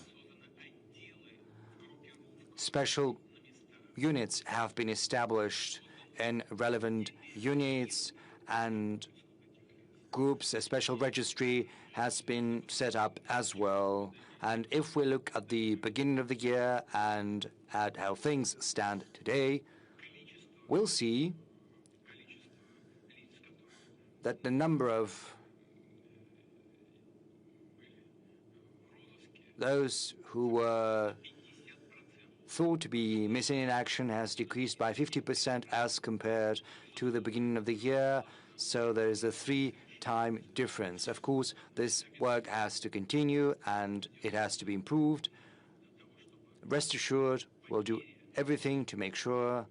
Special units have been established in relevant units, and groups, a special registry has been set up as well. And if we look at the beginning of the year and at how things stand today, we'll see that the number of those who were thought to be missing in action has decreased by 50% as compared to the beginning of the year. So there is a 3-time difference. Of course, this work has to continue and it has to be improved. Rest assured, we'll do everything to make sure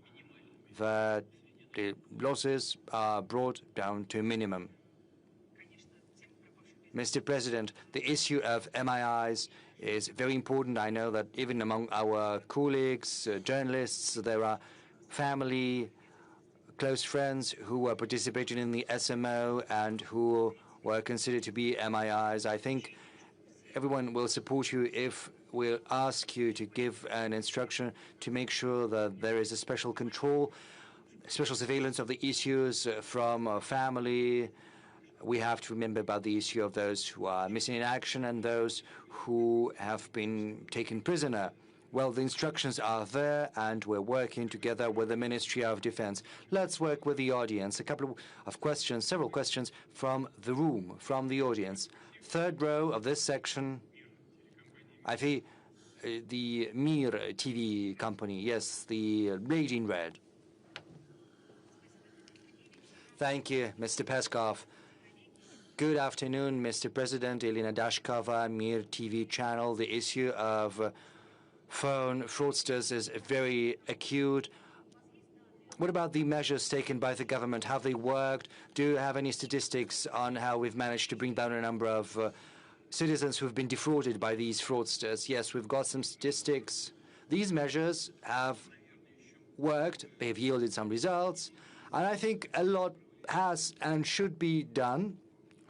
that the losses are brought down to a minimum. Mr. President, the issue of MIIs is very important. I know that even among our colleagues, journalists, there are family, close friends who are participating in the SMO and who were considered to be MIIs. I think everyone will support you if we'll ask you to give an instruction to make sure that there is a special control, special surveillance of the issues from family. We have to remember about the issue of those who are missing in action and those who have been taken prisoner. Well, the instructions are there, and we're working together with the Ministry of Defense. Let's work with the audience. A couple of questions, several questions from the room, from the audience. Third row of this section, I think the Mir TV company. Yes, the lady in red. Thank you, Mr. Peskov. Good afternoon, Mr. President. Elena Dashkova, Mir TV channel. The issue of phone fraudsters is very acute. What about the measures taken by the government? Have they worked? Do you have any statistics on how we've managed to bring down a number of citizens who've been defrauded by these fraudsters? Yes, we've got some statistics. These measures have worked. They've yielded some results. And I think a lot has and should be done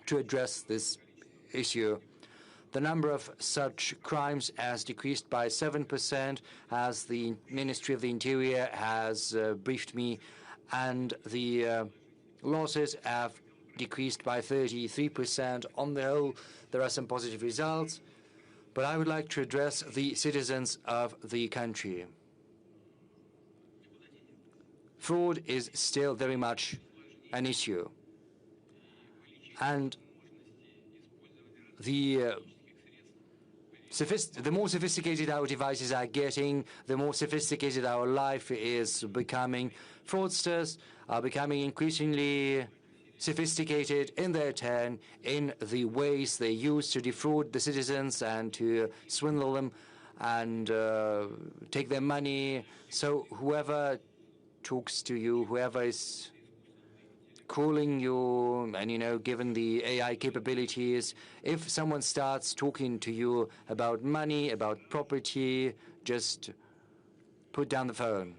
to address this issue. The number of such crimes has decreased by 7%, as the Ministry of the Interior has briefed me, and the losses have decreased by 33%. On the whole, there are some positive results, but I would like to address the citizens of the country. Fraud is still very much an issue. And the more sophisticated our devices are getting, the more sophisticated our life is becoming. Fraudsters are becoming increasingly sophisticated in their turn in the ways they use to defraud the citizens and to swindle them and take their money. So whoever talks to you, whoever is calling you, and given the AI capabilities, if someone starts talking to you about money, about property, just put down the phone.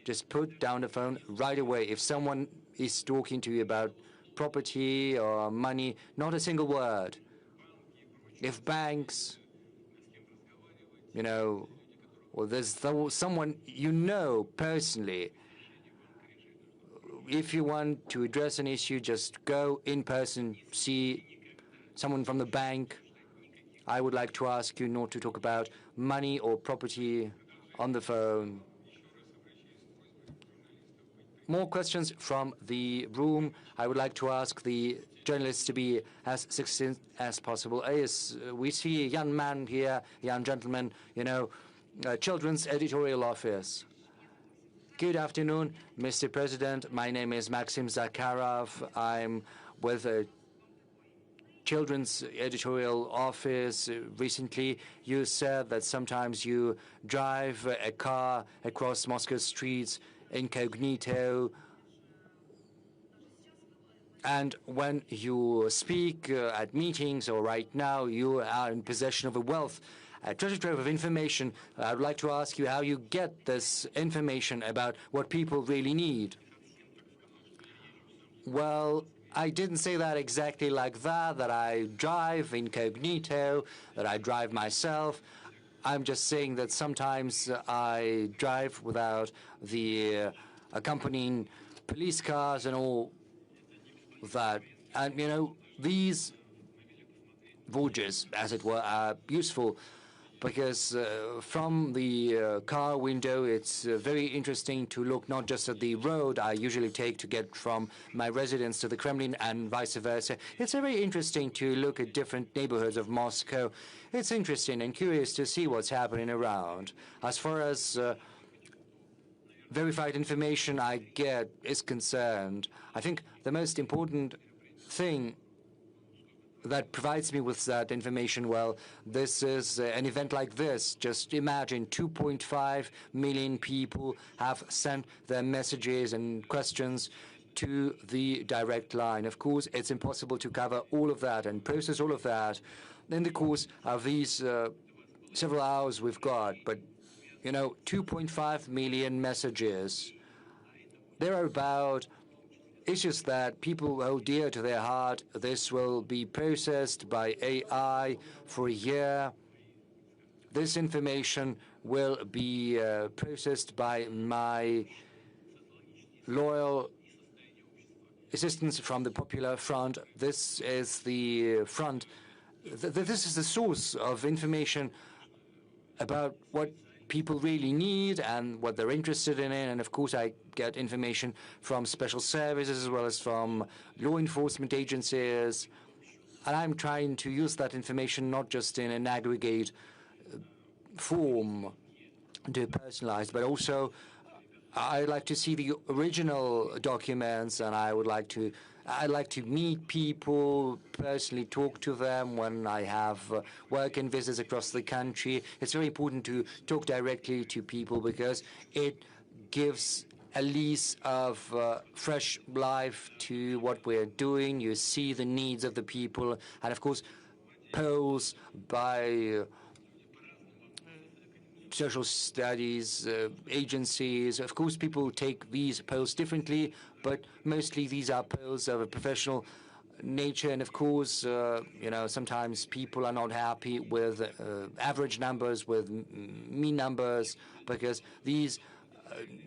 Just put down the phone right away. If someone is talking to you about property or money, not a single word. If banks, or there's someone personally, if you want to address an issue, just go in person, see someone from the bank. I would like to ask you not to talk about money or property on the phone. More questions from the room. I would like to ask the journalists to be as succinct as possible. Yes, we see a young man here, young gentleman, Children's Editorial Office. Good afternoon, Mr. President. My name is Maxim Zakharov. I'm with a Children's Editorial Office. Recently, you said that sometimes you drive a car across Moscow streets incognito, and when you speak at meetings or right now, you are in possession of a treasure trove of information. I would like to ask you how you get this information about what people really need. Well, I didn't say that exactly like that I drive incognito, that I drive myself. I'm just saying that sometimes I drive without the accompanying police cars and all that. And, these voyages, as it were, are useful because from the car window, it's very interesting to look not just at the road I usually take to get from my residence to the Kremlin and vice versa. It's very interesting to look at different neighborhoods of Moscow. It's interesting and curious to see what's happening around. As far as verified information I get is concerned, I think the most important thing that provides me with that information, well, this is an event like this. Just imagine 2.5 million people have sent their messages and questions to the direct line. Of course, it's impossible to cover all of that and process all of that in the course of these several hours we've got. But, 2.5 million messages. There are about issues that people hold dear to their heart. This will be processed by AI for a year. This information will be processed by my loyal assistants from the Popular Front. This is the front. This is the source of information about what people really need and what they're interested in. And of course, I get information from special services as well as from law enforcement agencies. And I'm trying to use that information not just in an aggregate form to personalize, but also I'd like to see the original documents, and I'd like to meet people, personally talk to them when I have work and visits across the country. It's very important to talk directly to people because it gives a lease of fresh life to what we're doing. You see the needs of the people, and of course, polls by social studies agencies. Of course, people take these polls differently, but mostly these are polls of a professional nature. And of course, sometimes people are not happy with average numbers, with mean numbers, because these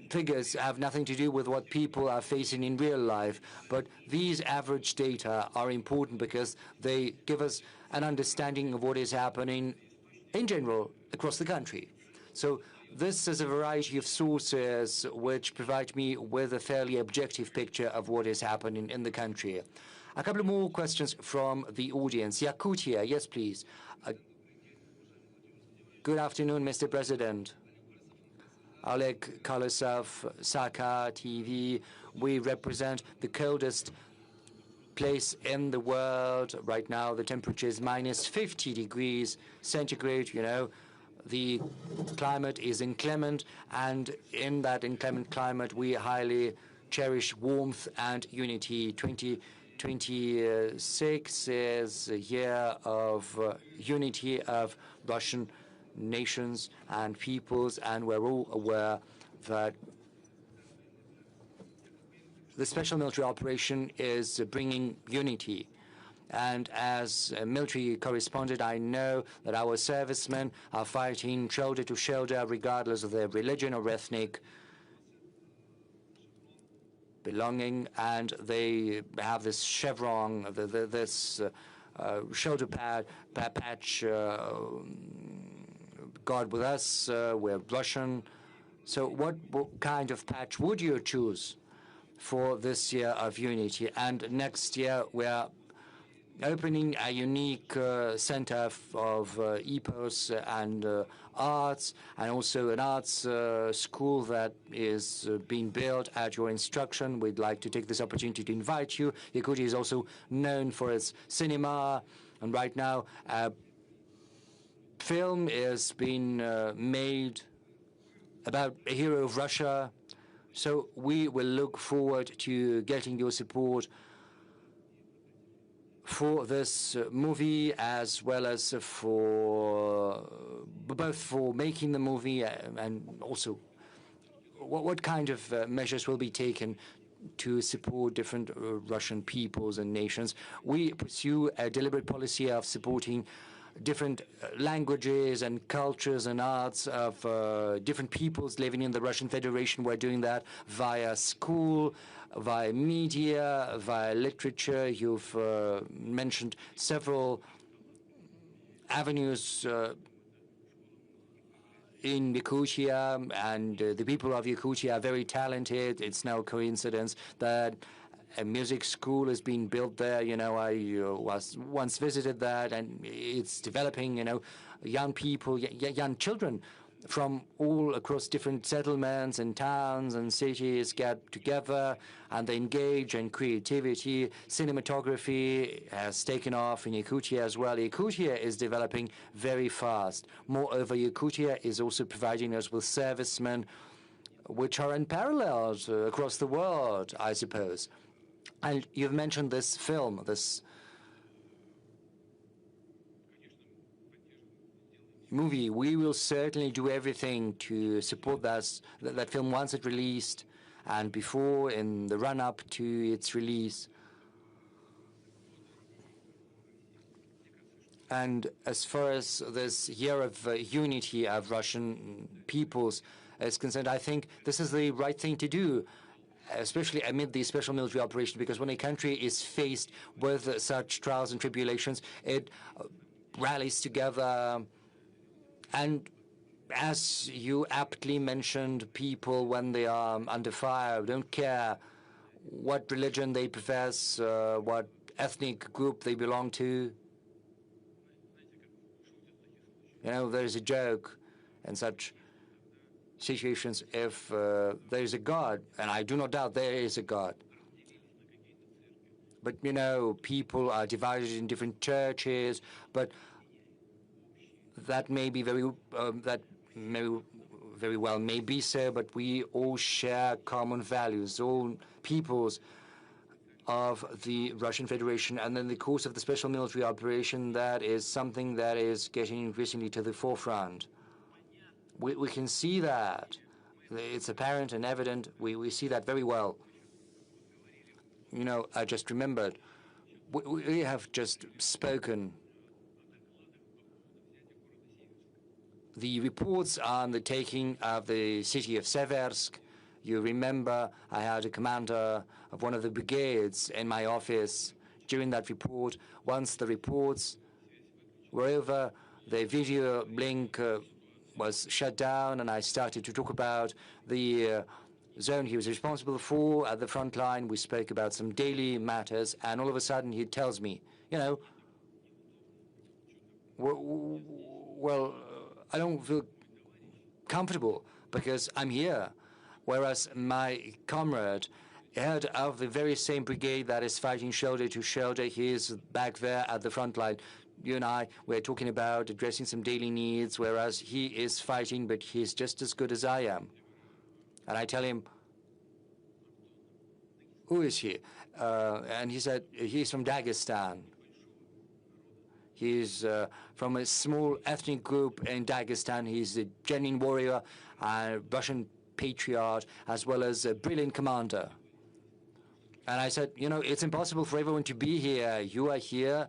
figures have nothing to do with what people are facing in real life. But these average data are important because they give us an understanding of what is happening in general across the country. So this is a variety of sources which provide me with a fairly objective picture of what is happening in the country. A couple of more questions from the audience. Yakutia, yes, please. Good afternoon, Mr. President. Oleg Kolosov, Saka TV. We represent the coldest place in the world. Right now, the temperature is minus 50 degrees centigrade, you know. The climate is inclement, and in that inclement climate, we highly cherish warmth and unity. 2026 is a year of unity of Russian nations and peoples, and we're all aware that the special military operation is bringing unity. And as a military correspondent, I know that our servicemen are fighting shoulder to shoulder, regardless of their religion or ethnic belonging, and they have this chevron, this shoulder patch, God with us, we're Russian. So what kind of patch would you choose for this year of unity? And next year, we're opening a unique center of epos and arts, and also an arts school that is being built at your instruction. We'd like to take this opportunity to invite you. Yakutia is also known for its cinema, and right now a film is being made about a hero of Russia. So we will look forward to getting your support for this movie, as well as for both for making the movie and also what kind of measures will be taken to support different Russian peoples and nations. We pursue a deliberate policy of supporting different languages and cultures and arts of different peoples living in the Russian Federation. We're doing that via school, via media, via literature. You've mentioned several avenues in Yakutia, and the people of Yakutia are very talented. It's no coincidence that a music school is being built there. You know, I was once visited that, and it's developing, you know, young people, young children from all across different settlements and towns and cities get together, and they engage in creativity. Cinematography has taken off in Yakutia as well. Yakutia is developing very fast. Moreover, Yakutia is also providing us with servicemen which are unparalleled across the world, I suppose. And you've mentioned this film, this movie. We will certainly do everything to support that film once it's released, and before, in the run-up to its release. And as far as this year of unity of Russian peoples is concerned, I think this is the right thing to do, especially amid the special military operation, because when a country is faced with such trials and tribulations, it rallies together. And as you aptly mentioned, people, when they are under fire, don't care what religion they profess, what ethnic group they belong to. You know, there's a joke in such situations, if there is a God, and I do not doubt there is a God. But, you know, people are divided in different churches, but that may be very well may be so, but we all share common values, all peoples of the Russian Federation. And in the course of the special military operation, that is something that is getting increasingly to the forefront. We can see that. It's apparent and evident. We see that very well. You know, I just remembered, we have just spoken. The reports on the taking of the city of Seversk, you remember I had a commander of one of the brigades in my office during that report. Once the reports were over, the video link was shut down, and I started to talk about the zone he was responsible for at the front line. We spoke about some daily matters, and all of a sudden he tells me, you know, well, I don't feel comfortable because I'm here, whereas my comrade head of the very same brigade that is fighting shoulder to shoulder. He is back there at the front line. You and I, we're talking about addressing some daily needs, whereas he is fighting, but he's just as good as I am. And I tell him, who is he? And he said, he's from Dagestan. He's from a small ethnic group in Dagestan. He's a genuine warrior, a Russian patriot, as well as a brilliant commander. And I said, you know, it's impossible for everyone to be here. You are here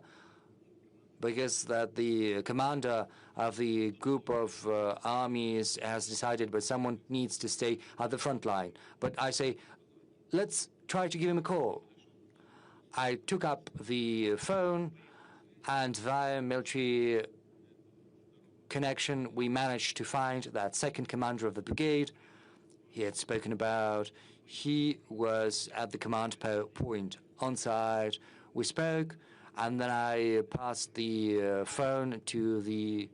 because that the commander of the group of armies has decided, but someone needs to stay at the front line. But I say, let's try to give him a call. I took up the phone, and via military connection, we managed to find that second commander of the brigade. He had spoken about. He was at the command point on site. We spoke, and then I passed the phone to the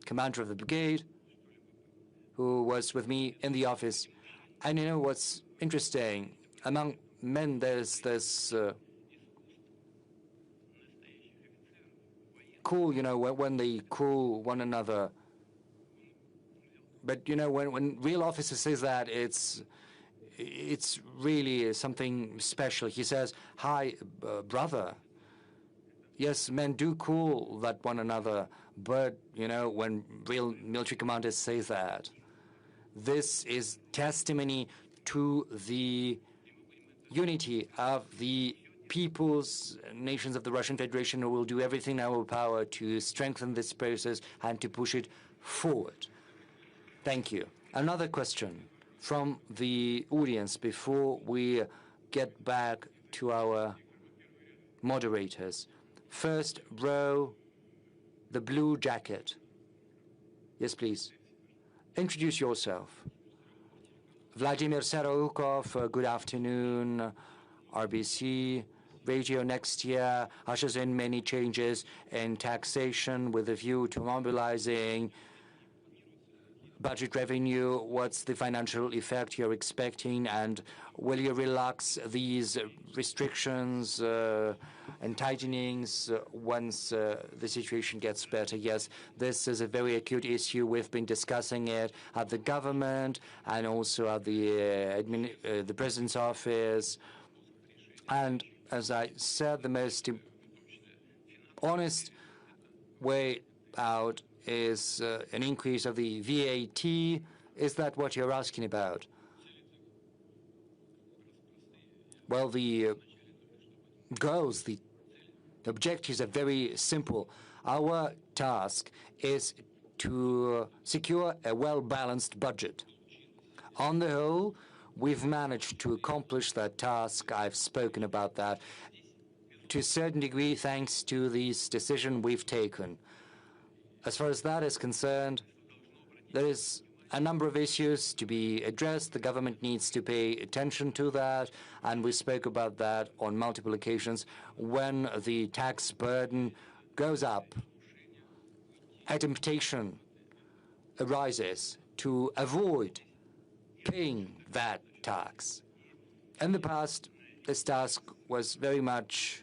commander of the brigade, who was with me in the office. And you know what's interesting? Among men, there's this cool, you know, when they call one another. But, you know, when real officer says that, it's really something special. He says, hi, brother. Yes, men do call that one another, but, you know, when real military commanders say that, this is testimony to the unity of the peoples, nations of the Russian Federation, who will do everything in our power to strengthen this process and to push it forward. Thank you. Another question from the audience before we get back to our moderators. First row, the blue jacket. Yes, please. Introduce yourself. Vladimir Sarahukov, good afternoon. RBC Radio next year ushers in many changes in taxation with a view to mobilizing budget revenue. What's the financial effect you're expecting, and will you relax these restrictions and tightenings once the situation gets better? Yes, this is a very acute issue. We've been discussing it at the government and also at the president's office. And as I said, the most honest way out is an increase of the VAT. Is that what you're asking about? Well, the goals, the objectives are very simple. Our task is to secure a well-balanced budget. On the whole, we've managed to accomplish that task. I've spoken about that to a certain degree thanks to this decision we've taken. As far as that is concerned, there is a number of issues to be addressed. The government needs to pay attention to that, and we spoke about that on multiple occasions. When the tax burden goes up, a temptation arises to avoid paying that tax. In the past, this task was very much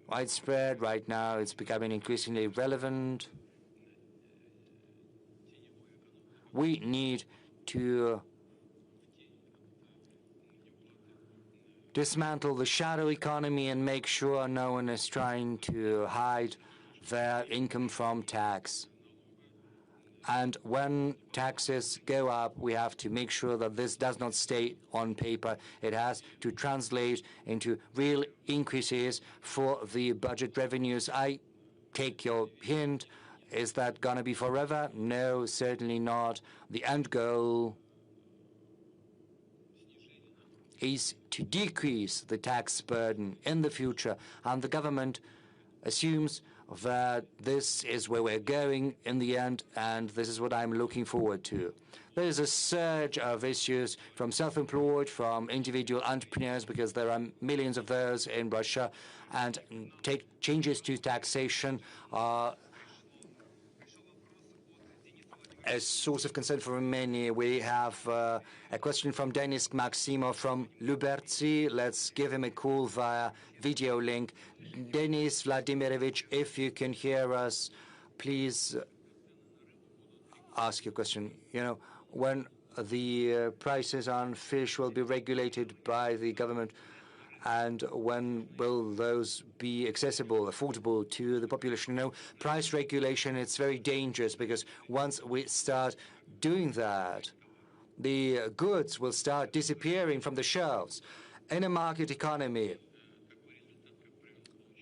widespread. Right now, it's becoming increasingly relevant. We need to dismantle the shadow economy and make sure no one is trying to hide their income from tax. And when taxes go up, we have to make sure that this does not stay on paper. It has to translate into real increases for the budget revenues. I take your hint. Is that going to be forever? No, certainly not. The end goal is to decrease the tax burden in the future, and the government assumes that this is where we're going in the end, and this is what I'm looking forward to. There is a surge of issues from self-employed, from individual entrepreneurs, because there are millions of those in Russia, and changes to taxation are a source of concern for many. We have a question from Denis Maximo from Lubertsy. Let's give him a call via video link. Denis Vladimirovich, if you can hear us, please ask your question. You know, when the prices on fish will be regulated by the government, and when will those be accessible, affordable to the population? You know, price regulation, it's very dangerous, because once we start doing that, the goods will start disappearing from the shelves. In a market economy,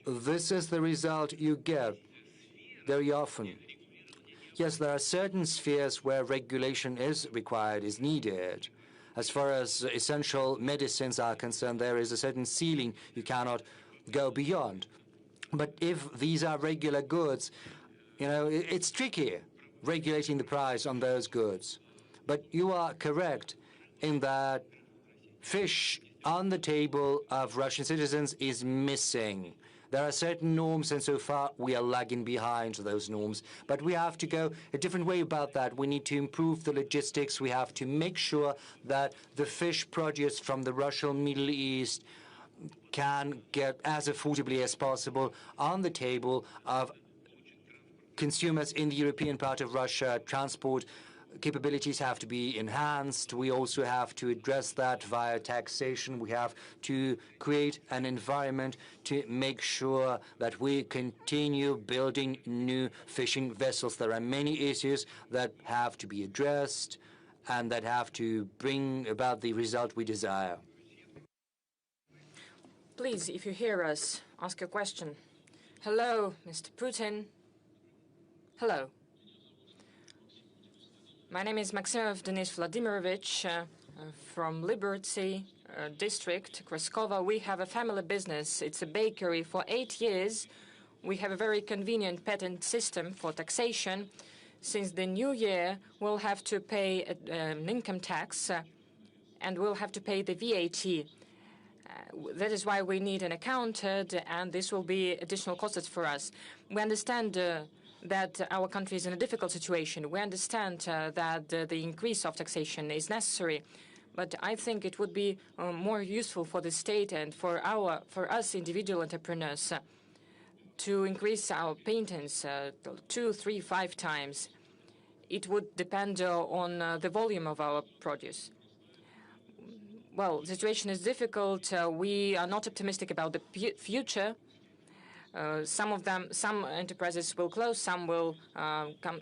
this is the result you get very often. Yes, there are certain spheres where regulation is required, is needed. As far as essential medicines are concerned, there is a certain ceiling you cannot go beyond. But if these are regular goods, you know, it's tricky regulating the price on those goods. But you are correct in that fish on the table of Russian citizens is missing. There are certain norms, and so far we are lagging behind those norms. But we have to go a different way about that. We need to improve the logistics. We have to make sure that the fish produced from the Russian Middle East can get as affordably as possible on the table of consumers in the European part of Russia. Transport capabilities have to be enhanced. We also have to address that via taxation. We have to create an environment to make sure that we continue building new fishing vessels. There are many issues that have to be addressed and that have to bring about the result we desire. Please, if you hear us, ask a question. Hello, Mr. Putin. Hello. My name is Maximov Denis Vladimirovich from Liberty district, Kraskova. We have a family business. It's a bakery. For 8 years, we have a very convenient patent system for taxation. Since the new year, we'll have to pay an income tax and we'll have to pay the VAT. That is why we need an accountant, and this will be additional costs for us. We understand that our country is in a difficult situation. We understand that the increase of taxation is necessary, but I think it would be more useful for the state and for us individual entrepreneurs to increase our patents 2, 3, 5 times. It would depend on the volume of our produce. Well, the situation is difficult. We are not optimistic about the future. Some enterprises will close, some will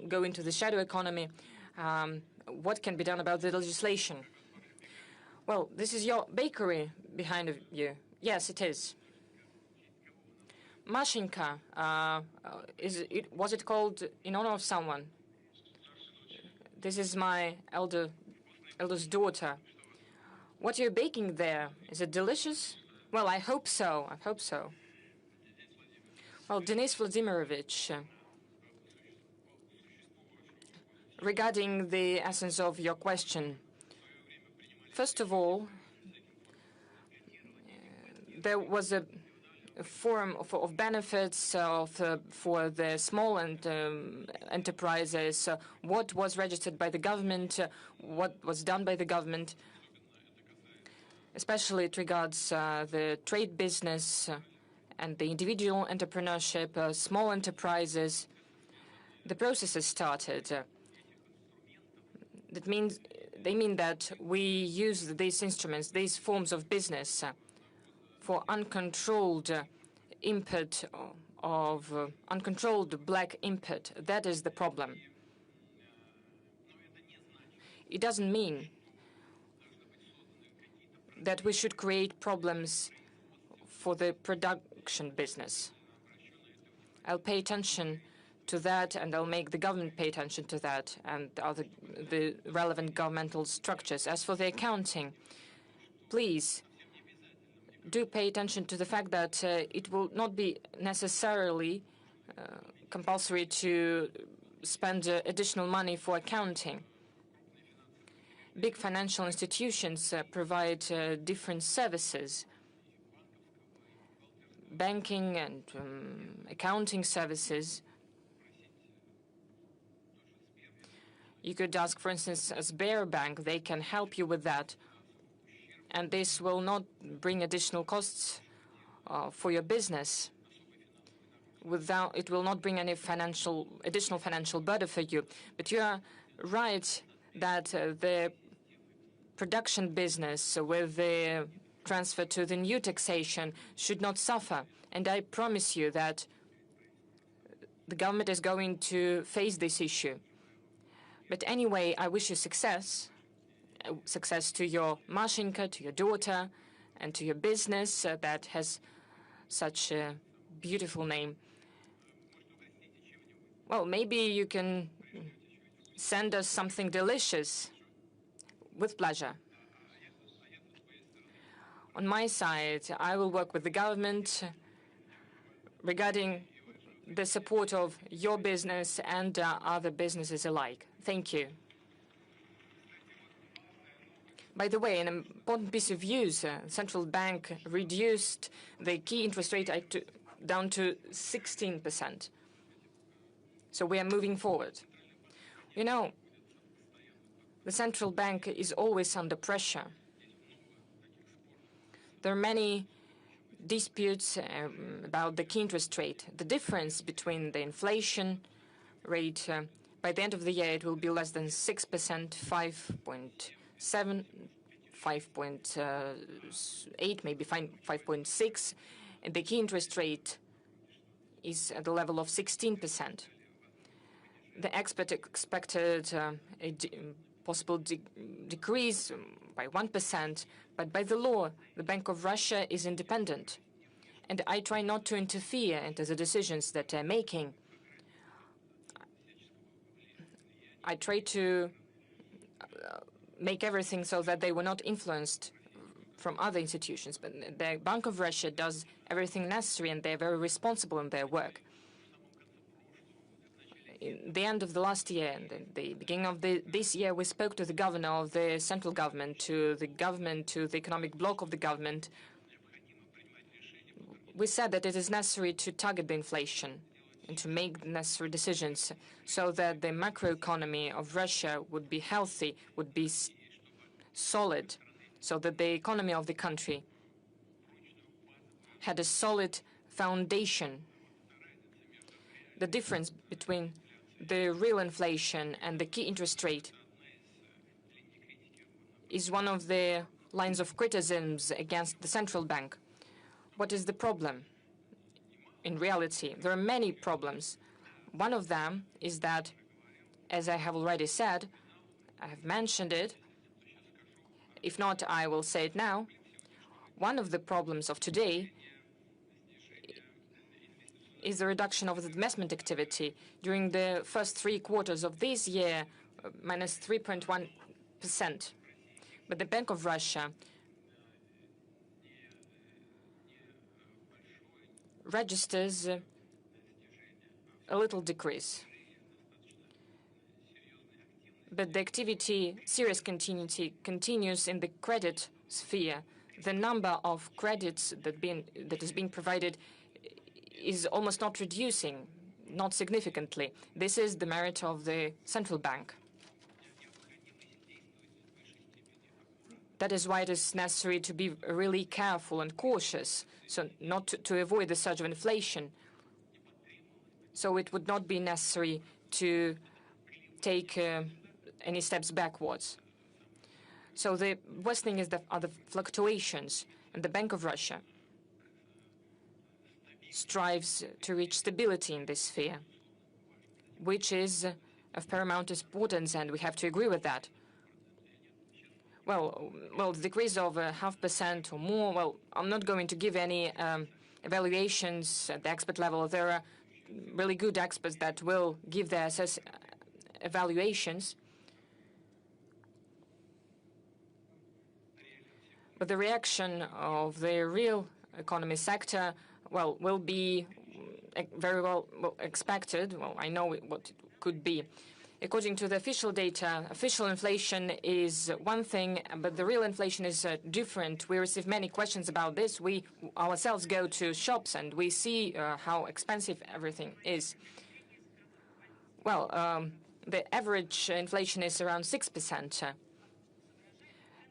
go into the shadow economy. What can be done about the legislation? Well, this is your bakery behind you. Yes, it is. Mashinka, was it called in honor of someone? This is my eldest daughter. What you're baking there, is it delicious? Well, I hope so. I hope so. Well, Denis Vladimirovich, regarding the essence of your question, first of all, there was a form of benefits for the small enterprises, what was registered by the government, what was done by the government. Especially it regards the trade business and the individual entrepreneurship, small enterprises. The process has started. That means they mean that we use these instruments, these forms of business for uncontrolled input of uncontrolled black input. That is the problem. It doesn't mean that we should create problems for the production business. I'll pay attention to that, and I'll make the government pay attention to that and the relevant governmental structures. As for the accounting, please do pay attention to the fact that it will not be necessarily compulsory to spend additional money for accounting. Big financial institutions provide different services, banking and accounting services. You could ask, for instance, a Sberbank. They can help you with that. And this will not bring additional costs for your business. It will not bring any additional financial burden for you. But you are right that the production business with the transfer to the new taxation should not suffer. And I promise you that the government is going to face this issue. But anyway, I wish you success. Success to your Mashinka, to your daughter, and to your business that has such a beautiful name. Well, maybe you can send us something delicious. With pleasure. On my side, I will work with the government regarding the support of your business and other businesses alike. Thank you. By the way, an important piece of news, the central bank reduced the key interest rate down to 16%. So we are moving forward. You know, the central bank is always under pressure. There are many disputes about the key interest rate. The difference between the inflation rate, by the end of the year, it will be less than 6%, 5.7, 5.8, maybe 5.6. And the key interest rate is at the level of 16%. The expert expected a possible decrease by 1%, but by the law, the Bank of Russia is independent. And I try not to interfere into the decisions that they're making. I try to make everything so that they were not influenced from other institutions. But the Bank of Russia does everything necessary, and they're very responsible in their work. In the end of the last year and the beginning of this year, we spoke to the governor of the central government, to the economic bloc of the government. We said that it is necessary to target the inflation and to make necessary decisions so that the macroeconomy of Russia would be healthy, would be solid, so that the economy of the country had a solid foundation. The difference between the real inflation and the key interest rate is one of the lines of criticisms against the central bank. What is the problem? In reality, there are many problems. One of them is that, as I have already said, I have mentioned it. If not, I will say it now. One of the problems of today is the reduction of the investment activity. During the first 3 quarters of this year, minus 3.1%. But the Bank of Russia registers a little decrease. But the activity, serious continuity, continues in the credit sphere. The number of credits that is being provided is almost not reducing, not significantly. This is the merit of the central bank. That is why it is necessary to be really careful and cautious, so not to avoid the surge of inflation. So it would not be necessary to take any steps backwards. So the worst thing are the fluctuations, and the Bank of Russia strives to reach stability in this sphere, which is of paramount importance, and we have to agree with that. Well, the decrease of 0.5% or more, well, I'm not going to give any evaluations at the expert level. There are really good experts that will give their evaluations. But the reaction of the real economy sector, well, will be very well expected. Well, I know what it could be. According to the official data, official inflation is one thing, but the real inflation is different. We receive many questions about this. We ourselves go to shops and we see how expensive everything is. Well, the average inflation is around 6%.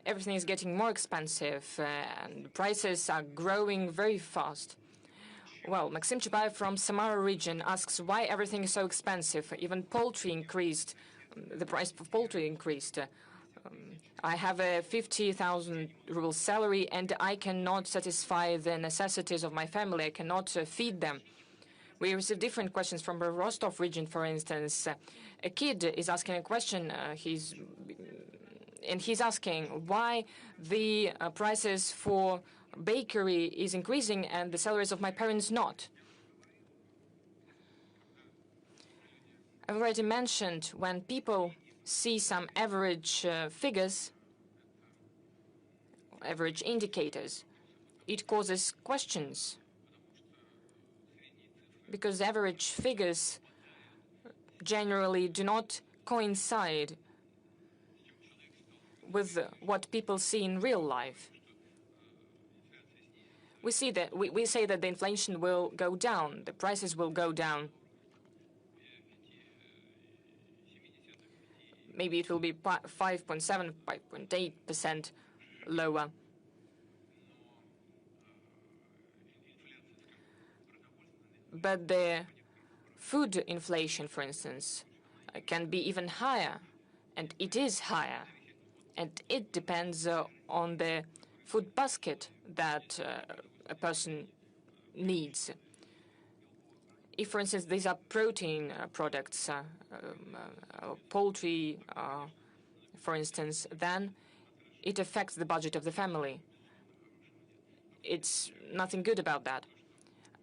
Everything is getting more expensive, and prices are growing very fast. Well, Maxim Chubayev from Samara region asks why everything is so expensive. Even poultry increased. The price of poultry increased. I have a 50,000 ruble salary, and I cannot satisfy the necessities of my family. I cannot feed them. We receive different questions from the Rostov region, for instance. A kid is asking a question. He's asking why the prices for bakery is increasing and the salaries of my parents not. I've already mentioned when people see some average figures, average indicators, it causes questions, because average figures generally do not coincide with what people see in real life. We say that the inflation will go down, the prices will go down. Maybe it will be 5.7, 5.8% lower. But the food inflation, for instance, can be even higher, and it is higher. And it depends on the food basket that a person needs. If, for instance, these are protein products, poultry, for instance, then it affects the budget of the family. It's nothing good about that.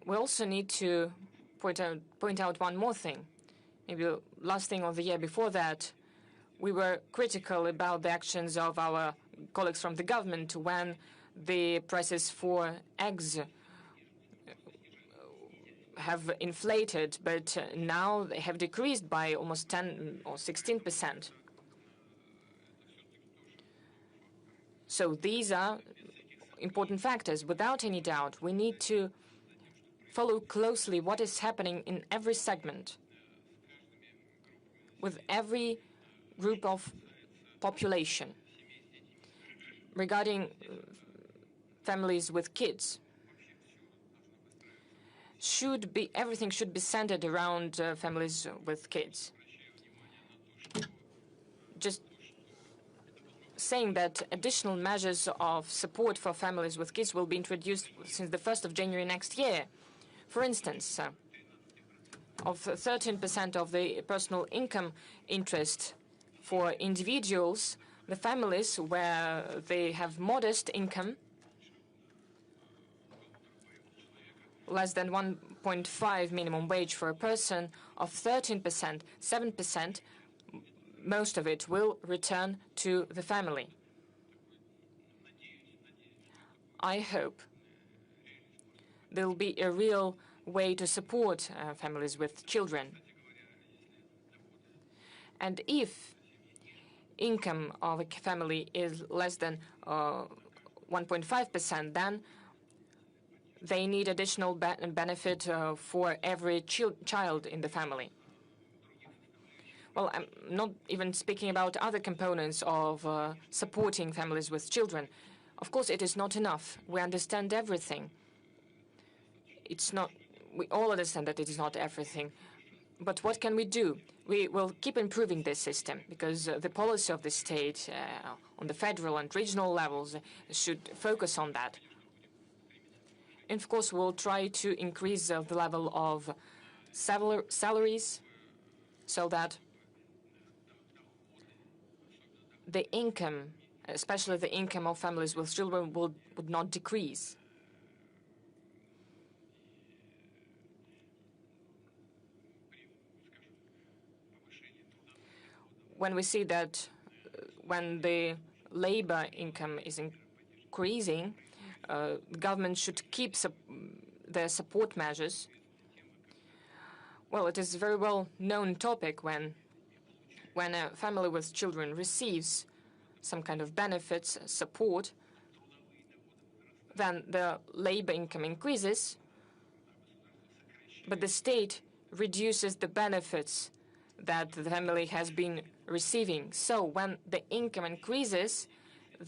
We also need to point out one more thing. Maybe last thing of the year before that, we were critical about the actions of our colleagues from the government when the prices for eggs have inflated, but now they have decreased by almost 10 or 16%. So these are important factors. Without any doubt, we need to follow closely what is happening in every segment, with every group of population. Regarding families with kids, everything should be centered around families with kids. Just saying that additional measures of support for families with kids will be introduced since the 1st of January next year. For instance, of 13% of the personal income interest for individuals, the families where they have modest income, less than 1.5 minimum wage for a person, of 13%, 7%, most of it will return to the family. I hope there will be a real way to support families with children. And if income of a family is less than 1.5%, then they need additional benefit for every child in the family. Well, I'm not even speaking about other components of supporting families with children. Of course, it is not enough. We understand everything. It's not. We all understand that it is not everything. But what can we do? We will keep improving this system, because the policy of the state on the federal and regional levels should focus on that. And of course, we'll try to increase the level of salaries so that the income, especially the income of families with children, would not decrease. When we see that when the labor income is increasing, the government should keep their support measures. Well, it is a very well-known topic when a family with children receives some kind of benefits, support, then the labor income increases, but the state reduces the benefits that the family has been receiving. So when the income increases,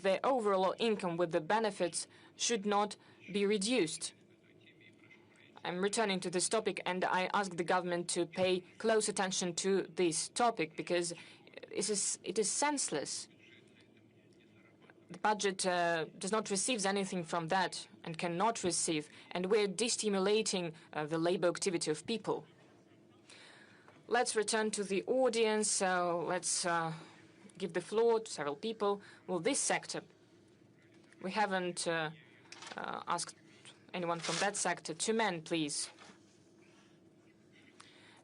the overall income with the benefits should not be reduced. I'm returning to this topic, and I ask the government to pay close attention to this topic because it is senseless. The budget does not receive anything from that and cannot receive, and we're destimulating the labor activity of people. Let's return to the audience. Let's give the floor to several people. Well, this sector, we haven't asked anyone from that sector. Two men, please.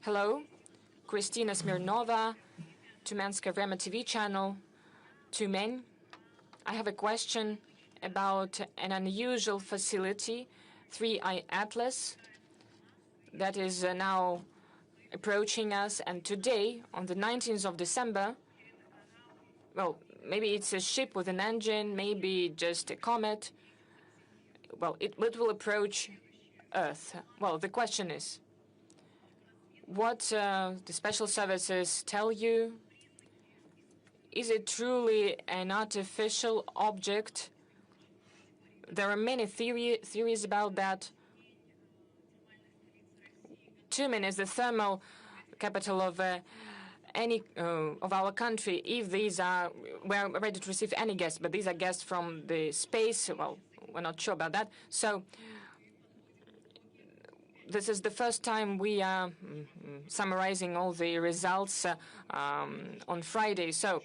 Hello, Kristina Smirnova, Tumenska Vremya TV channel. Two men. I have a question about an unusual facility, 3i Atlas, that is now approaching us. And today, on the 19th of December, well, maybe it's a ship with an engine, maybe just a comet. Well, it will approach Earth. Well, the question is, what the special services tell you? Is it truly an artificial object? There are many theories about that. Tumen is the thermal capital of any of our country. If these are, we're ready to receive any guests, but these are guests from the space. Well, we're not sure about that. So this is the first time we are summarizing all the results on Friday. So,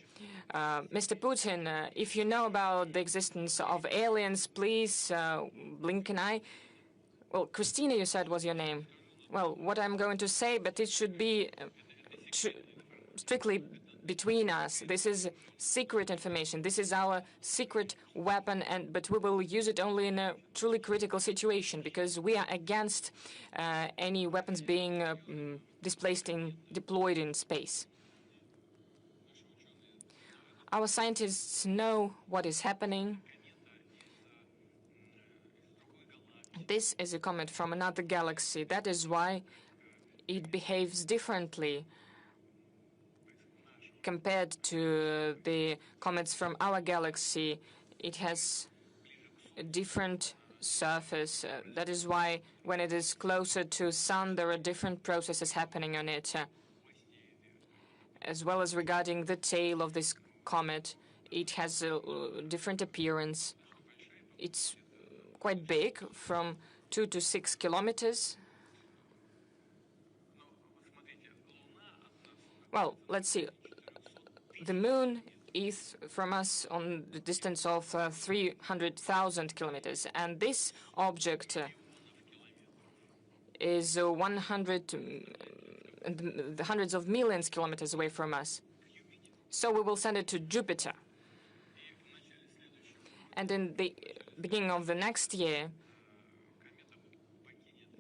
Mr. Putin, if you know about the existence of aliens, please blink an eye. Well, Christina, you said was your name. Well, what I'm going to say, but it should be strictly between us. This is secret information. This is our secret weapon, but we will use it only in a truly critical situation because we are against any weapons being deployed in space. Our scientists know what is happening. This is a comet from another galaxy. That is why it behaves differently compared to the comets from our galaxy. It has a different surface. That is why when it is closer to Sun, there are different processes happening on it. As well as regarding the tail of this comet, it has a different appearance. It's quite big, from 2 to 6 kilometers. Well, let's see. The moon is from us on the distance of 300,000 kilometers, and this object is 100 and the hundreds of millions kilometers away from us. So we will send it to Jupiter. And in the beginning of the next year,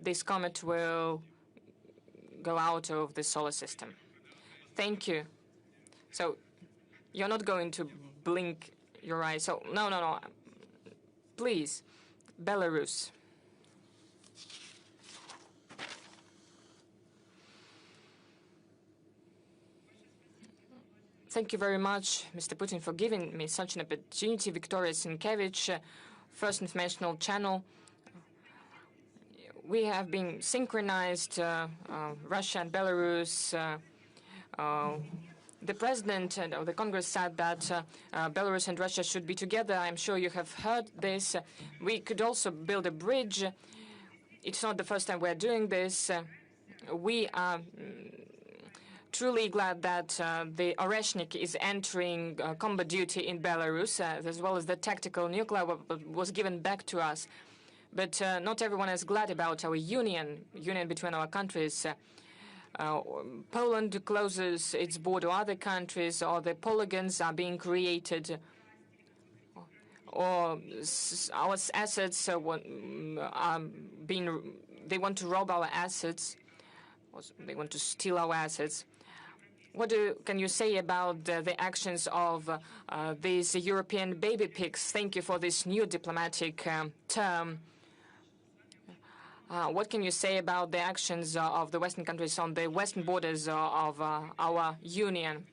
this comet will go out of the solar system. Thank you. So you're not going to blink your eyes. So no. Please, Belarus. Thank you very much, Mr. Putin, for giving me such an opportunity. Victoria Sienkiewicz, First Informational Channel. We have been synchronized, Russia and Belarus. The president of the Congress said that Belarus and Russia should be together. I'm sure you have heard this. We could also build a bridge. It's not the first time we're doing this. We are truly glad that the Oreshnik is entering combat duty in Belarus, as well as the tactical nuclear weapon was given back to us. But not everyone is glad about our union between our countries. Poland closes its border to other countries, or the polygons are being created, or our assets are being. They want to rob our assets. They want to steal our assets. What can you say about the actions of these European baby pigs? Thank you for this new diplomatic term. What can you say about the actions of the Western countries on the western borders of our Union?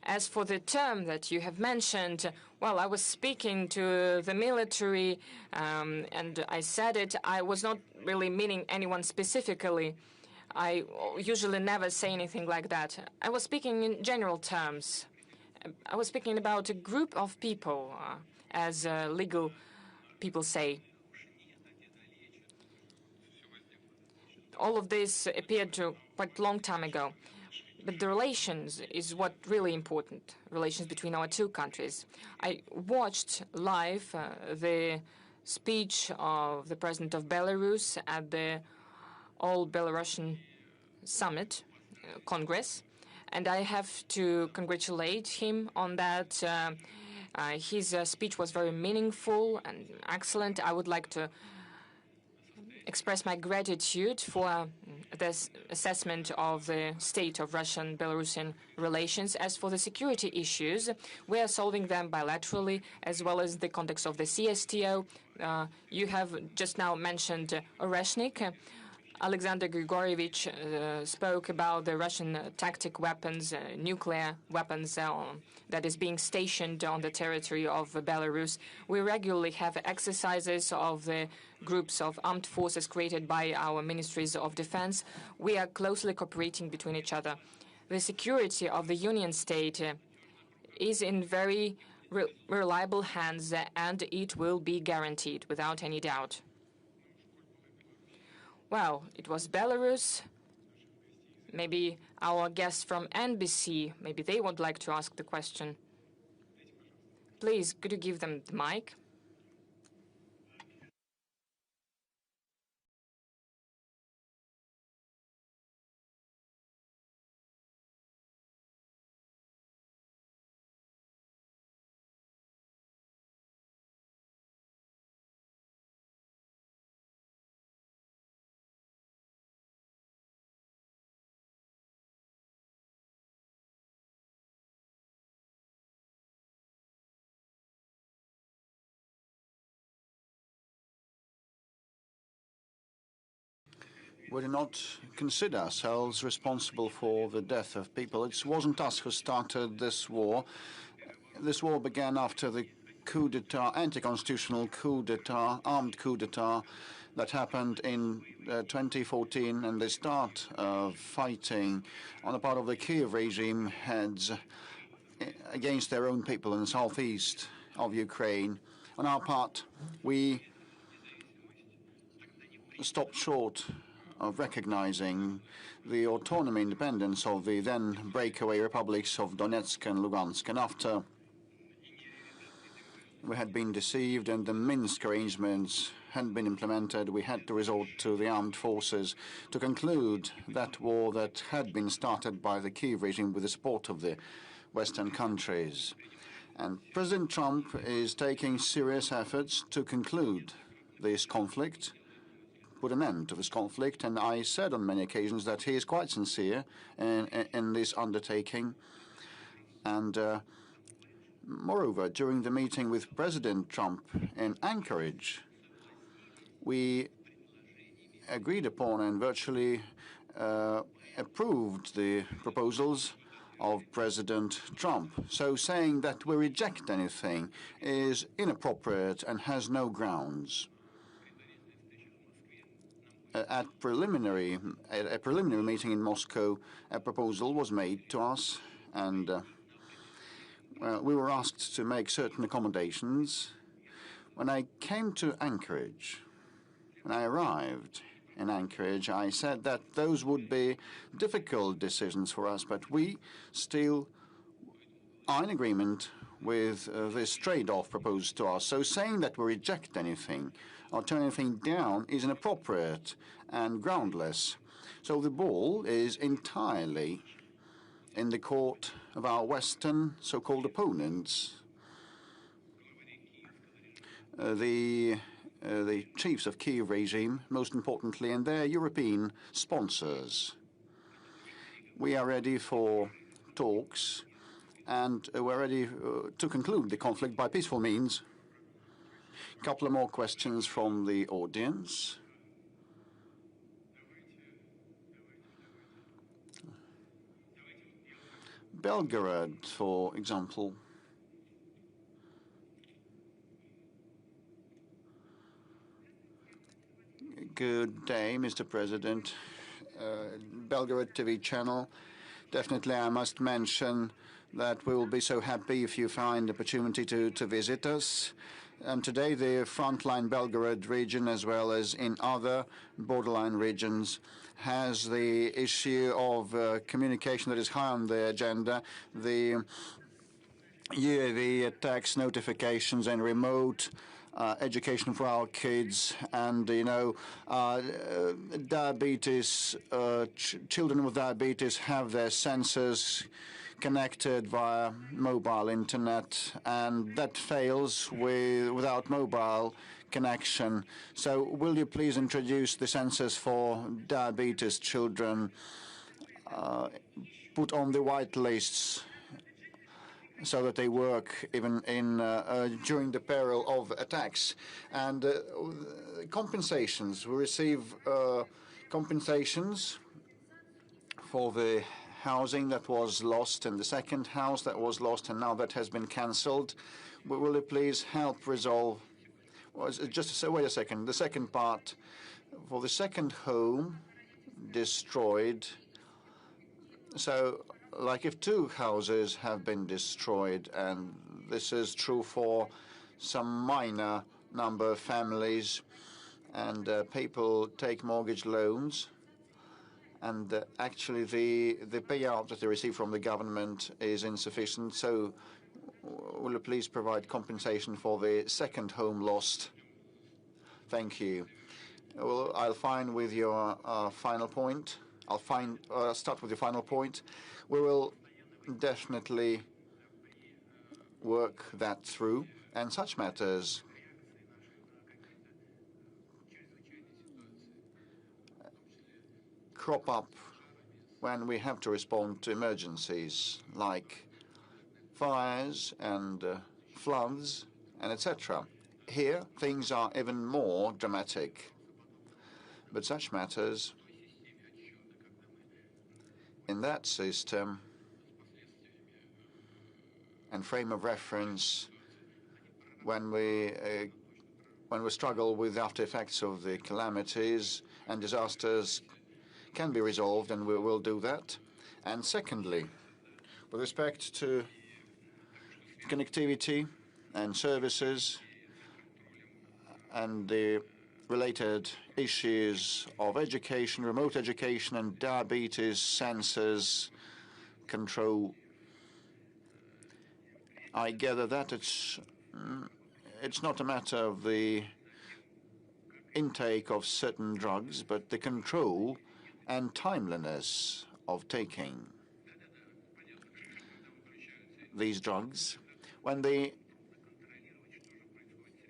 As for the term that you have mentioned, well, I was speaking to the military, and I said it. I was not really meaning anyone specifically. I usually never say anything like that. I was speaking in general terms. I was speaking about a group of people, as legal people say. All of this appeared to quite a long time ago. But the relations is what really important, relations between our two countries. I watched live the speech of the president of Belarus at the All Belarusian Summit, Congress, and I have to congratulate him on that. His speech was very meaningful and excellent. I would like to express my gratitude for this assessment of the state of Russian-Belarusian relations. As for the security issues, we are solving them bilaterally, as well as the context of the CSTO. You have just now mentioned Oreshnik. Alexander Grigorievich spoke about the Russian tactic weapons, nuclear weapons that is being stationed on the territory of Belarus. We regularly have exercises of the groups of armed forces created by our ministries of defense. We are closely cooperating between each other. The security of the Union state is in very reliable hands, and it will be guaranteed without any doubt. Well, it was Belarus. Maybe our guests from NBC, maybe they would like to ask the question. Please, could you give them the mic? We do not consider ourselves responsible for the death of people. It wasn't us who started this war. This war began after the coup d'etat, anti-constitutional coup d'etat, armed coup d'etat that happened in 2014, and the start of fighting on the part of the Kiev regime heads against their own people in the southeast of Ukraine. On our part, we stopped short of recognizing the autonomy independence of the then breakaway republics of Donetsk and Lugansk. And after we had been deceived and the Minsk arrangements hadn't been implemented, we had to resort to the armed forces to conclude that war that had been started by the Kiev regime with the support of the Western countries. And President Trump is taking serious efforts to conclude this conflict, put an end to this conflict, and I said on many occasions that he is quite sincere in this undertaking. And moreover, during the meeting with President Trump in Anchorage, we agreed upon and virtually approved the proposals of President Trump. So saying that we reject anything is inappropriate and has no grounds. At a preliminary meeting in Moscow, a proposal was made to us, and we were asked to make certain accommodations. When I came to Anchorage, when I arrived in Anchorage, I said that those would be difficult decisions for us, but we still are in agreement with this trade-off proposed to us. So saying that we reject anything or turn anything down is inappropriate and groundless. So the ball is entirely in the court of our Western so-called opponents, the chiefs of Kiev regime, most importantly, and their European sponsors. We are ready for talks, and we're ready to conclude the conflict by peaceful means. A couple of more questions from the audience. Belgorod, for example. Good day, Mr. President. Belgorod TV channel. Definitely, I must mention that we will be so happy if you find the opportunity to visit us. And today, the frontline Belgorod region, as well as in other borderline regions, has the issue of communication that is high on the agenda. The UAV attacks, notifications, and remote education for our kids, and diabetes. Children with diabetes have their sensors connected via mobile internet, and that fails without mobile connection. So, will you please introduce the sensors for diabetes children, put on the white lists, so that they work even during the peril of attacks? And compensations. We receive compensations for the housing that was lost and the second house that was lost, and now that has been cancelled. Will you please help resolve? Just wait a second. The second part, for the second home destroyed. So, like if two houses have been destroyed, and this is true for some minor number of families, and people take mortgage loans, and actually the payout that they receive from the government is insufficient. So will you please provide compensation for the second home lost? Thank you. Well, I'll find with your final point. I'll start with your final point. We will definitely work that through, and such matters crop up when we have to respond to emergencies like fires and floods and etc. Here, things are even more dramatic, but such matters in that system and frame of reference, when we struggle with after effects of the calamities and disasters, can be resolved, and we will do that. And secondly, with respect to connectivity and services and the related issues of education, remote education, and diabetes sensors control, I gather that it's not a matter of the intake of certain drugs, but the control and timeliness of taking these drugs. When the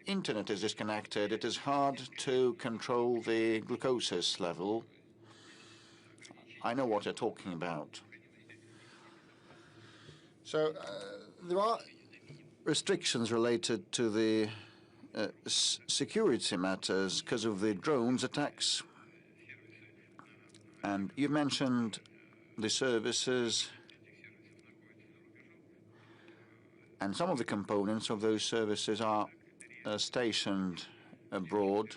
internet is disconnected, it is hard to control the glucose level. I know what you're talking about. So there are restrictions related to the security matters because of the drones attacks. And you mentioned the services, and some of the components of those services are stationed abroad.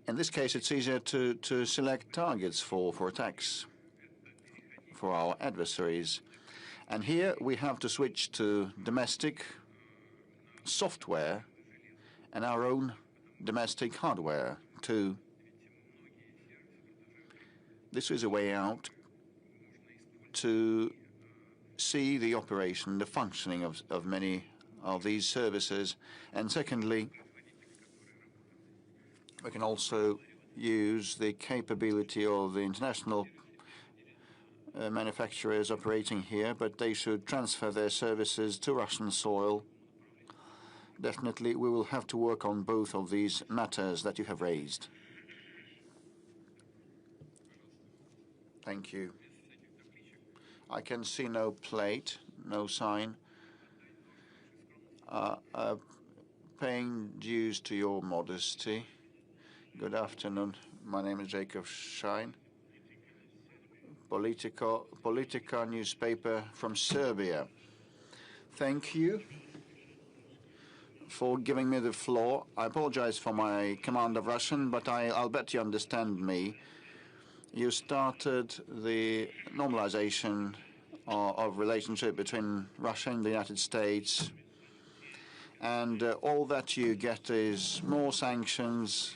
In this case, it's easier to select targets for attacks for our adversaries. And here we have to switch to domestic software and our own domestic hardware too. This is a way out to see the operation, the functioning of many of these services. And secondly, we can also use the capability of the international manufacturers operating here, but they should transfer their services to Russian soil. Definitely, we will have to work on both of these matters that you have raised. Thank you. I can see no plate, no sign. Paying dues to your modesty. Good afternoon. My name is Jacob Schein. Politica newspaper from Serbia. Thank you for giving me the floor. I apologize for my command of Russian, but I'll bet you understand me. You started the normalization of relationship between Russia and the United States, and all that you get is more sanctions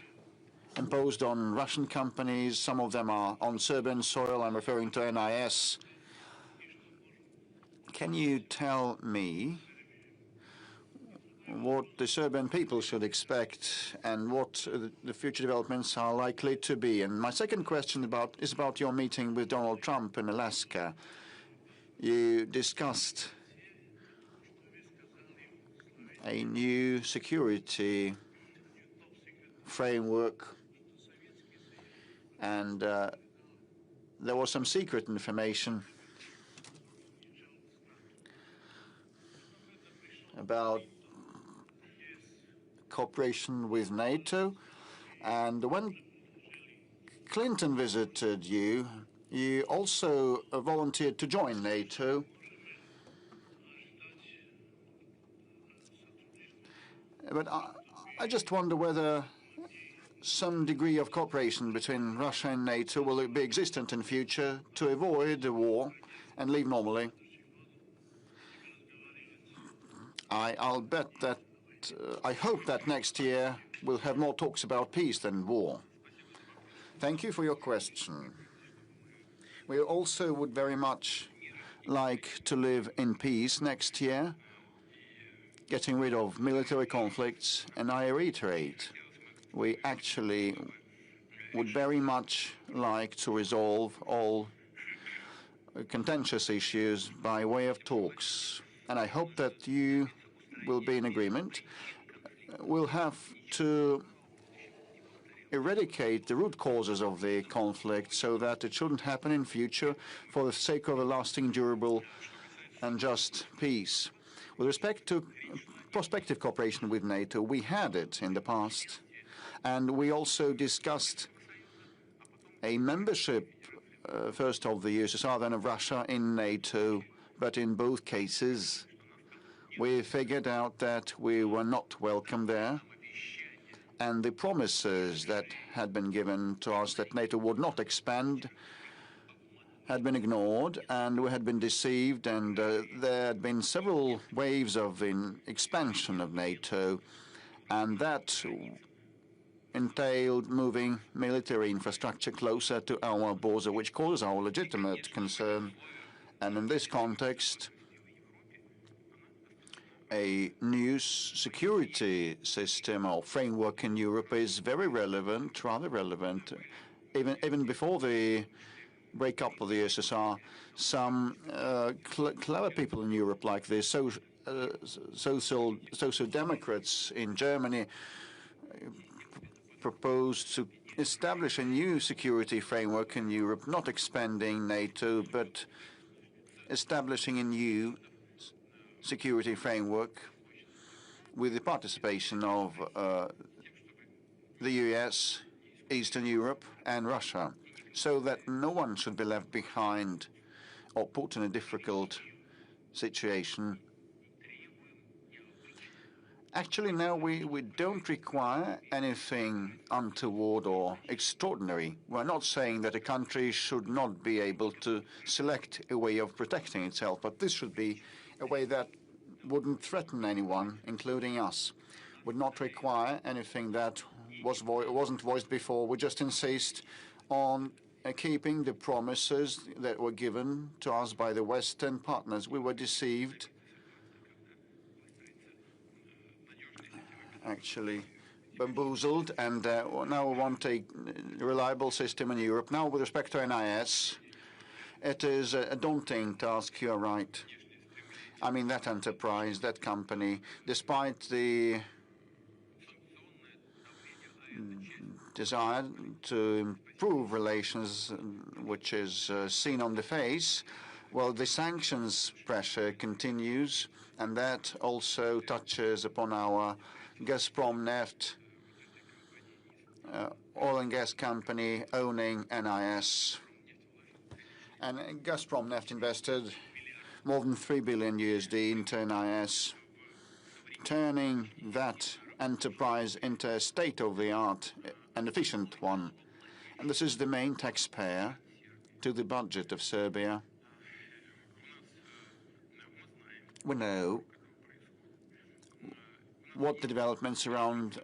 imposed on Russian companies. Some of them are on Serbian soil. I'm referring to NIS. Can you tell me what the Serbian people should expect and what the future developments are likely to be? And my second question is about your meeting with Donald Trump in Alaska. You discussed a new security framework, and there was some secret information about cooperation with NATO. And when Clinton visited you, you also volunteered to join NATO. But I just wonder whether some degree of cooperation between Russia and NATO will be existent in future to avoid a war and live normally. I'll bet that, I hope that next year we'll have more talks about peace than war. Thank you for your question. We also would very much like to live in peace next year, getting rid of military conflicts, and I reiterate, we actually would very much like to resolve all contentious issues by way of talks. And I hope that you will be in agreement. We'll have to eradicate the root causes of the conflict so that it shouldn't happen in future for the sake of a lasting, durable, and just peace. With respect to prospective cooperation with NATO, we had it in the past. And we also discussed a membership, first of the USSR, then of Russia, in NATO. But in both cases, we figured out that we were not welcome there. And the promises that had been given to us that NATO would not expand had been ignored, and we had been deceived, and there had been several waves of expansion of NATO, and that entailed moving military infrastructure closer to our border, which causes our legitimate concern. And in this context, a new security system or framework in Europe is very relevant, rather relevant. Even before the breakup of the USSR, some clever people in Europe, like the social democrats in Germany, proposed to establish a new security framework in Europe, not expanding NATO, but establishing a new security framework with the participation of the US, Eastern Europe, and Russia, so that no one should be left behind or put in a difficult situation. Actually, now we don't require anything untoward or extraordinary. We're not saying that a country should not be able to select a way of protecting itself, but this should be a way that wouldn't threaten anyone, including us. Would not require anything that wasn't voiced before. We just insist on keeping the promises that were given to us by the Western partners. We were deceived, actually bamboozled, and now we want a reliable system in Europe. Now, with respect to NIS, it is a daunting task, you're right. I mean, that enterprise, that company, despite the desire to improve relations, which is seen on the face, well, the sanctions pressure continues, and that also touches upon our Gazprom Neft oil and gas company owning NIS. And Gazprom Neft invested more than 3 billion USD into NIS, turning that enterprise into a state-of-the-art and efficient one. And this is the main taxpayer to the budget of Serbia. We know what the developments around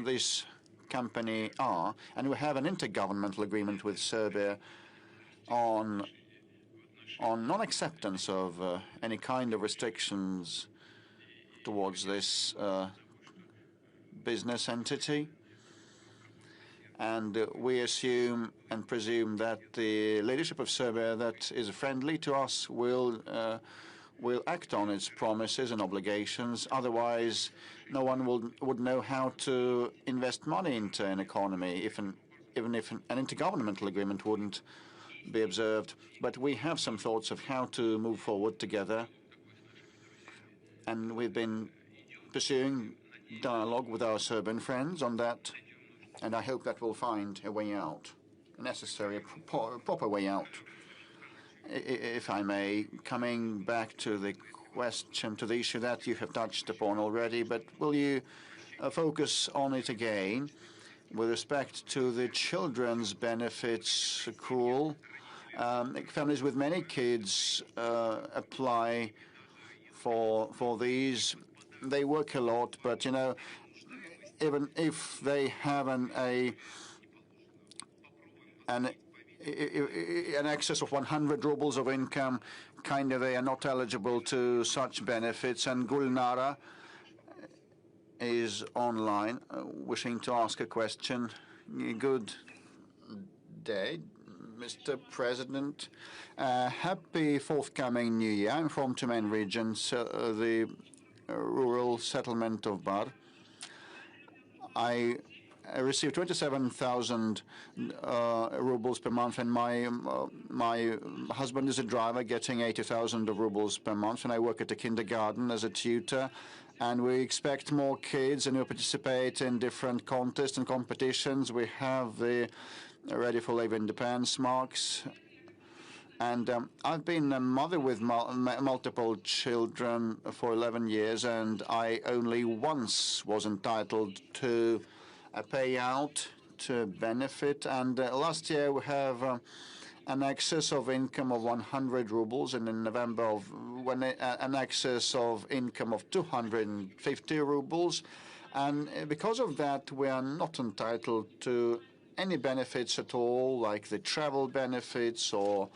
this company are, and we have an intergovernmental agreement with Serbia on non-acceptance of any kind of restrictions towards this business entity. And we assume and presume that the leadership of Serbia that is friendly to us will act on its promises and obligations. Otherwise, no one would know how to invest money into an economy, even if an intergovernmental agreement wouldn't be observed. But we have some thoughts of how to move forward together. And we've been pursuing dialogue with our Serbian friends on that. And I hope that we'll find a way out, a necessary, proper way out. If I may, coming back to the question, to the issue that you have touched upon already, but will you focus on it again with respect to the children's benefits accrual? Families with many kids apply for these. They work a lot, but you know, even if they have an excess of 100 rubles of income, they are not eligible to such benefits. And Gulnara is online, wishing to ask a question. Good day, Mr. President. Happy forthcoming New Year. I'm from Tumen region, the rural settlement of Bar. I received 27,000 rubles per month, and my husband is a driver, getting 80,000 rubles per month, and I work at a kindergarten as a tutor. And we expect more kids, and we participate in different contests and competitions. We have the Ready for Labor Independence marks. And I've been a mother with multiple children for 11 years, and I only once was entitled to a payout, to benefit. And last year we have an excess of income of 100 rubles, and in November an excess of income of 250 rubles. And because of that, we are not entitled to any benefits at all, like the travel benefits or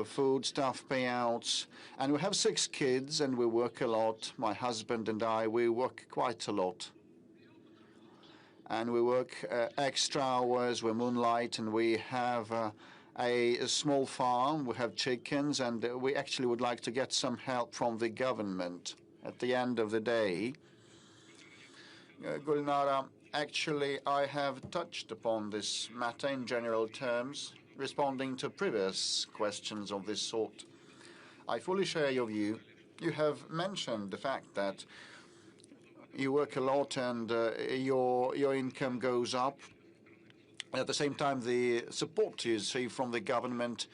food stuff payouts. And we have 6 kids, and we work a lot. My husband and I, we work quite a lot. And we work extra hours, we moonlight, and we have a small farm. We have chickens, and we actually would like to get some help from the government at the end of the day. Gulnara, actually, I have touched upon this matter in general terms, responding to previous questions of this sort. I fully share your view. You have mentioned the fact that you work a lot and your income goes up. At the same time, the support you receive from the government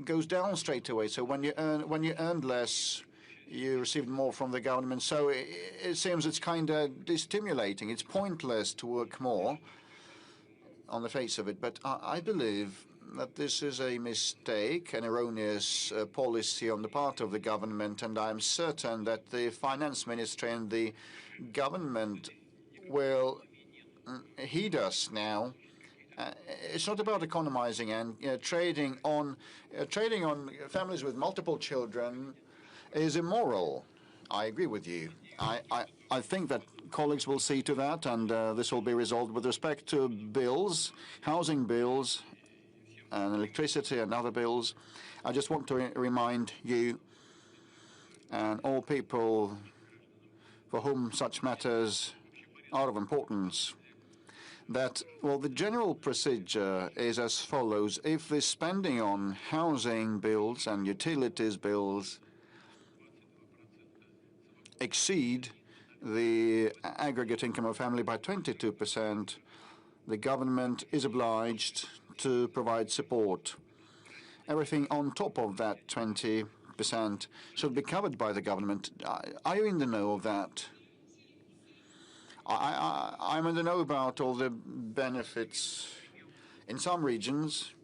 goes down straight away. So when you earn less, you receive more from the government. So it seems it's kind of destimulating. It's pointless to work more on the face of it. But I believe that this is a mistake, an erroneous policy on the part of the government, and I'm certain that the finance ministry and the government will heed us now. It's not about economizing and trading on families with multiple children is immoral. I agree with you. I think that colleagues will see to that, and this will be resolved with respect to bills, housing bills, and electricity and other bills. I just want to remind you and all people for whom such matters are of importance that, well, the general procedure is as follows. If the spending on housing bills and utilities bills exceed the aggregate income of family by 22%, the government is obliged to provide support. Everything on top of that 20% should be covered by the government. Are you in the know of that? I'm in the know about all the benefits in some regions.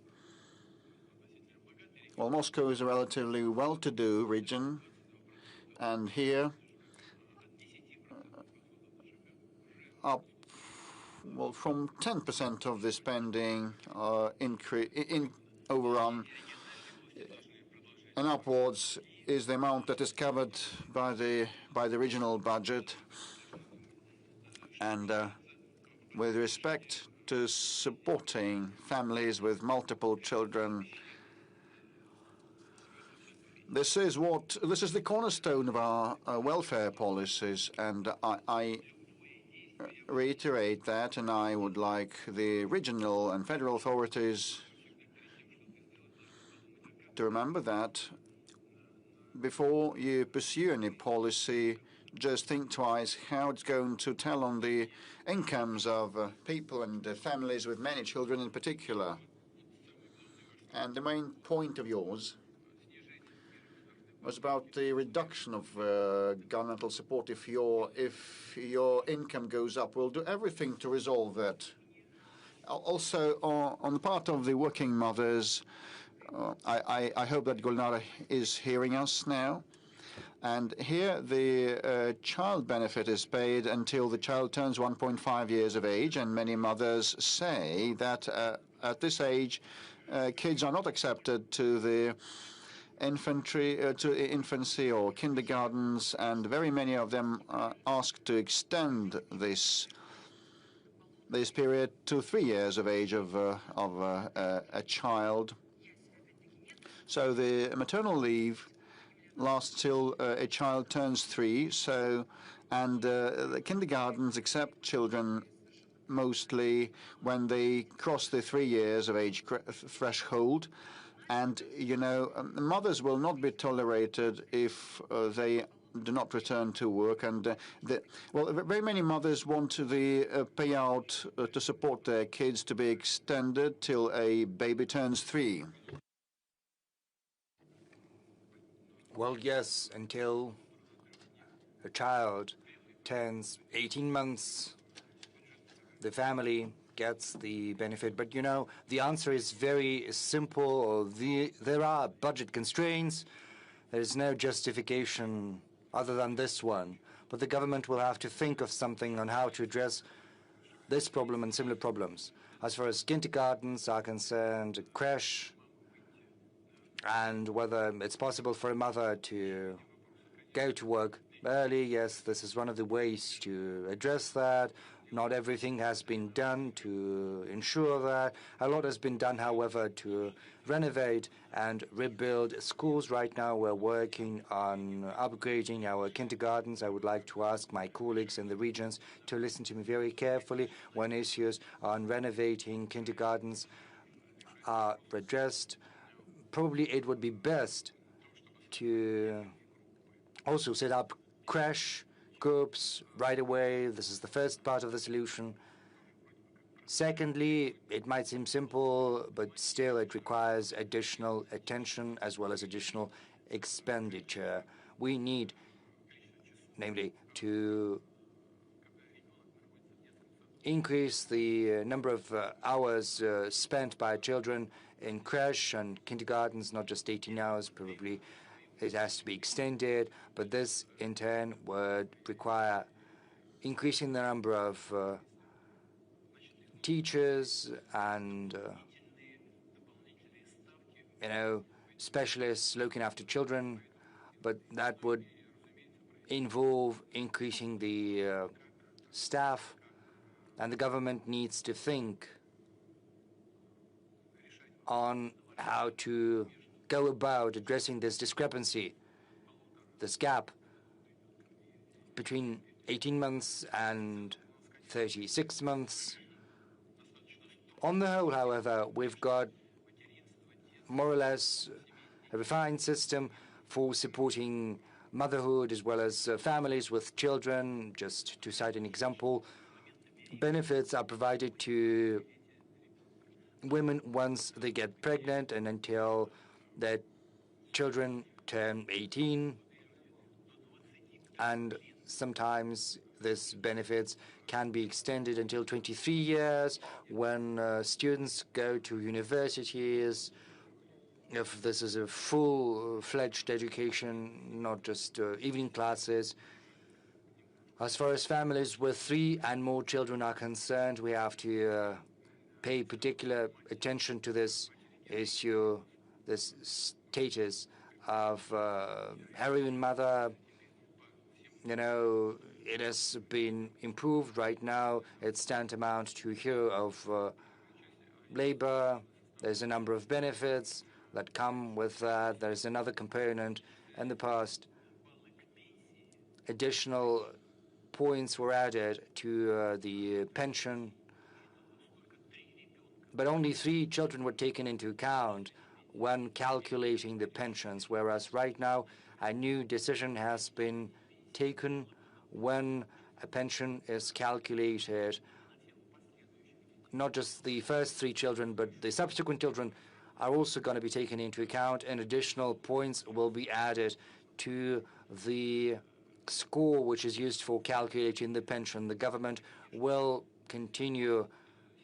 Well, Moscow is a relatively well-to-do region, and here, from 10% of the spending overrun and upwards is the amount that is covered by the regional budget. And with respect to supporting families with multiple children, this is the cornerstone of our welfare policies, and I reiterate that, and I would like the regional and federal authorities to remember that before you pursue any policy, just think twice how it's going to tell on the incomes of people and families with many children in particular. And the main point of yours was about the reduction of governmental support. If your income goes up, we'll do everything to resolve that. Also, on the part of the working mothers, I hope that Gulnara is hearing us now. And here the child benefit is paid until the child turns 1.5 years of age, and many mothers say that at this age, kids are not accepted to the infancy or kindergartens, and very many of them ask to extend this period to 3 years of age of a child. So the maternal leave lasts till a child turns 3. And the kindergartens accept children mostly when they cross the 3 years of age threshold. And, mothers will not be tolerated if they do not return to work. And, very many mothers want the payout to support their kids to be extended till a baby turns 3. Well, yes, until a child turns 18 months, the family gets the benefit. But, the answer is very simple. There are budget constraints. There is no justification other than this one. But the government will have to think of something on how to address this problem and similar problems. As far as kindergartens are concerned, creche, and whether it's possible for a mother to go to work early, yes, this is one of the ways to address that. Not everything has been done to ensure that. A lot has been done, however, to renovate and rebuild schools. Right now, we're working on upgrading our kindergartens. I would like to ask my colleagues in the regions to listen to me very carefully when issues on renovating kindergartens are addressed. Probably it would be best to also set up crash groups right away. This is the first part of the solution. Secondly, it might seem simple, but still it requires additional attention as well as additional expenditure. We need, namely, to increase the number of hours spent by children in creche and kindergartens, not just 18 hours, probably it has to be extended, but this in turn would require increasing the number of teachers and specialists looking after children, but that would involve increasing the staff, and the government needs to think on how to go about addressing this discrepancy, this gap between 18 months and 36 months. On the whole, however, we've got more or less a refined system for supporting motherhood as well as families with children. Just to cite an example, benefits are provided to women once they get pregnant and until their children turn 18. And sometimes this benefits can be extended until 23 years when students go to universities, if this is a full-fledged education, not just evening classes. As far as families with 3 and more children are concerned, we have to pay particular attention to this issue, this status of heroine mother. You know, it has been improved right now. It's tantamount to a year of labor. There's a number of benefits that come with that. There's another component. In the past, additional points were added to the pension, but only 3 children were taken into account when calculating the pensions, whereas right now a new decision has been taken when a pension is calculated. Not just the first 3 children, but the subsequent children are also going to be taken into account, and additional points will be added to the score which is used for calculating the pension. The government will continue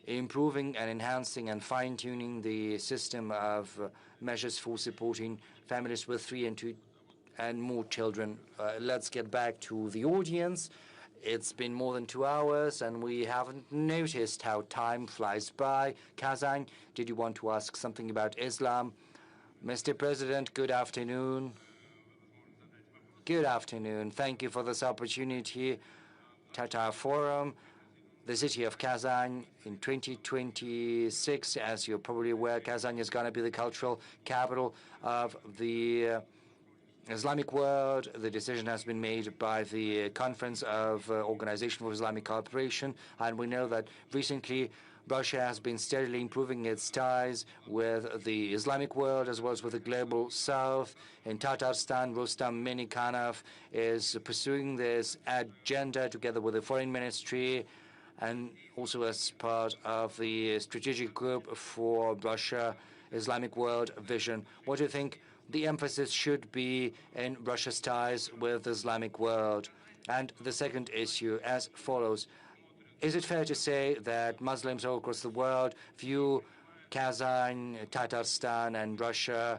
improving and enhancing and fine-tuning the system of measures for supporting families with 3 and 2 and more children. Let's get back to the audience. It's been more than 2 hours, and we haven't noticed how time flies by. Kazan, did you want to ask something about Islam? Mr. President, good afternoon. Good afternoon. Thank you for this opportunity. Tatar Forum, the city of Kazan in 2026. As you're probably aware, Kazan is going to be the cultural capital of the Islamic world. The decision has been made by the Conference of Organization for Islamic Cooperation, and we know that recently Russia has been steadily improving its ties with the Islamic world as well as with the global south. In Tatarstan, Rustam Minikhanov is pursuing this agenda together with the foreign ministry and also as part of the strategic group for Russia Islamic world vision. What do you think the emphasis should be in Russia's ties with the Islamic world? And the second issue as follows. Is it fair to say that Muslims all across the world view Kazan, Tatarstan, and Russia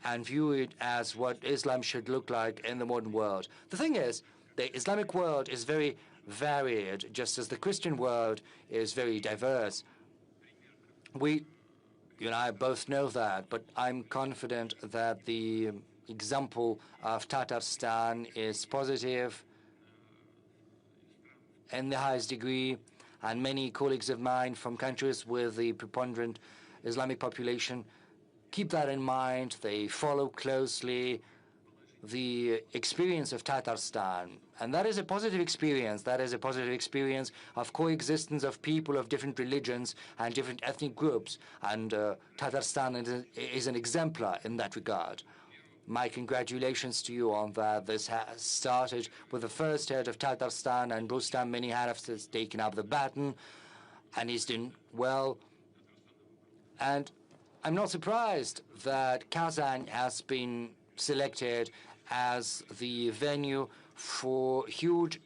and view it as what Islam should look like in the modern world? The thing is, the Islamic world is very varied, just as the Christian world is very diverse. You and I both know that, but I'm confident that the example of Tatarstan is positive in the highest degree, and many colleagues of mine from countries with the preponderant Islamic population keep that in mind. They follow closely the experience of Tatarstan, and that is a positive experience. That is a positive experience of coexistence of people of different religions and different ethnic groups, and Tatarstan is an exemplar in that regard. My congratulations to you on that. This has started with the first head of Tatarstan, and Rustam Minikhanov has taken up the baton, and he's doing well. And I'm not surprised that Kazan has been selected as the venue for huge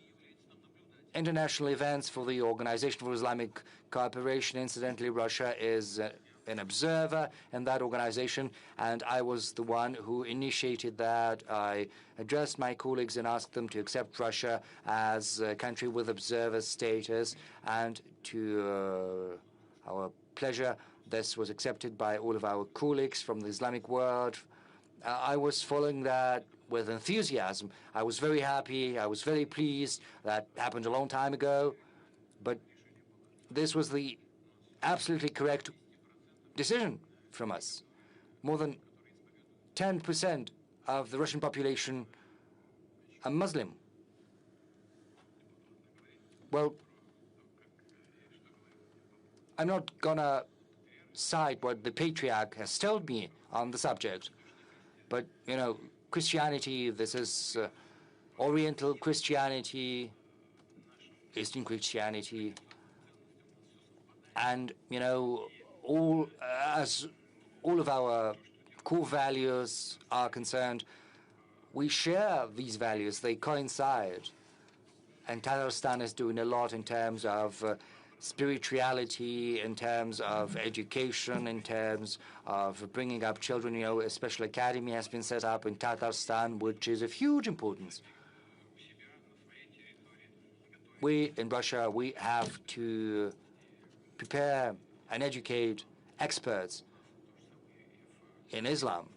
international events for the Organization for Islamic Cooperation. Incidentally, Russia is an observer in that organization, and I was the one who initiated that. I addressed my colleagues and asked them to accept Russia as a country with observer status, and to our pleasure, this was accepted by all of our colleagues from the Islamic world. I was following that with enthusiasm. I was very happy. I was very pleased. That happened a long time ago, but this was the absolutely correct decision from us. More than 10% of the Russian population are Muslim. Well, I'm not gonna cite what the patriarch has told me on the subject, but, you know, Christianity, this is Oriental Christianity, Eastern Christianity, and as all of our core values are concerned, we share these values. They coincide, and Tatarstan is doing a lot in terms of spirituality, in terms of education, in terms of bringing up children. A special academy has been set up in Tatarstan, which is of huge importance. We in Russia, we have to prepare and educate experts in Islam.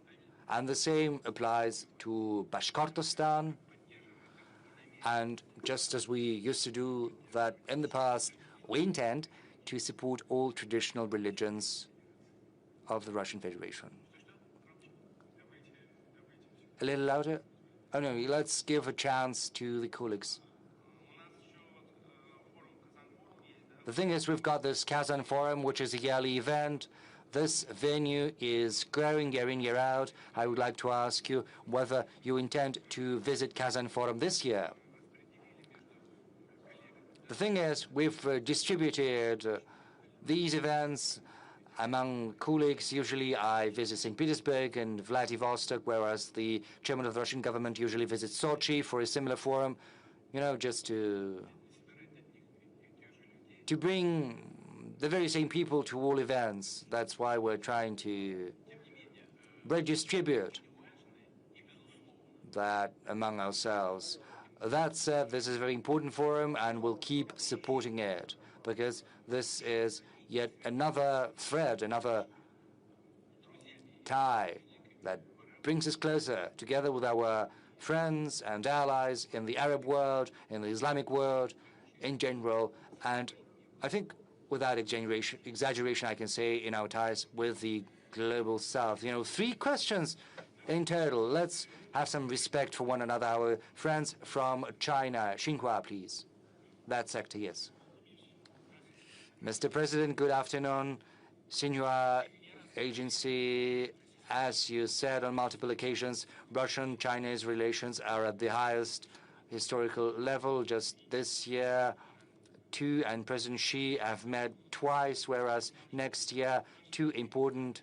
And the same applies to Bashkortostan. And just as we used to do that in the past, we intend to support all traditional religions of the Russian Federation. A little louder? Oh no, let's give a chance to the colleagues. The thing is, we've got this Kazan Forum, which is a yearly event. This venue is growing year in, year out. I would like to ask you whether you intend to visit Kazan Forum this year. The thing is, we've distributed these events among colleagues. Usually I visit St. Petersburg and Vladivostok, whereas the chairman of the Russian government usually visits Sochi for a similar forum, just to bring the very same people to all events. That's why we're trying to redistribute that among ourselves. That said, this is a very important forum, and we'll keep supporting it, because this is yet another thread, another tie that brings us closer together with our friends and allies in the Arab world, in the Islamic world in general, and I think without exaggeration, I can say in our ties with the global south. 3 questions in total. Let's have some respect for one another. Our friends from China. Xinhua, please. That sector, yes. Mr. President, good afternoon. Xinhua Agency, as you said on multiple occasions, Russian-Chinese relations are at the highest historical level. Just this year, Tu and President Xi have met twice, whereas next year 2 important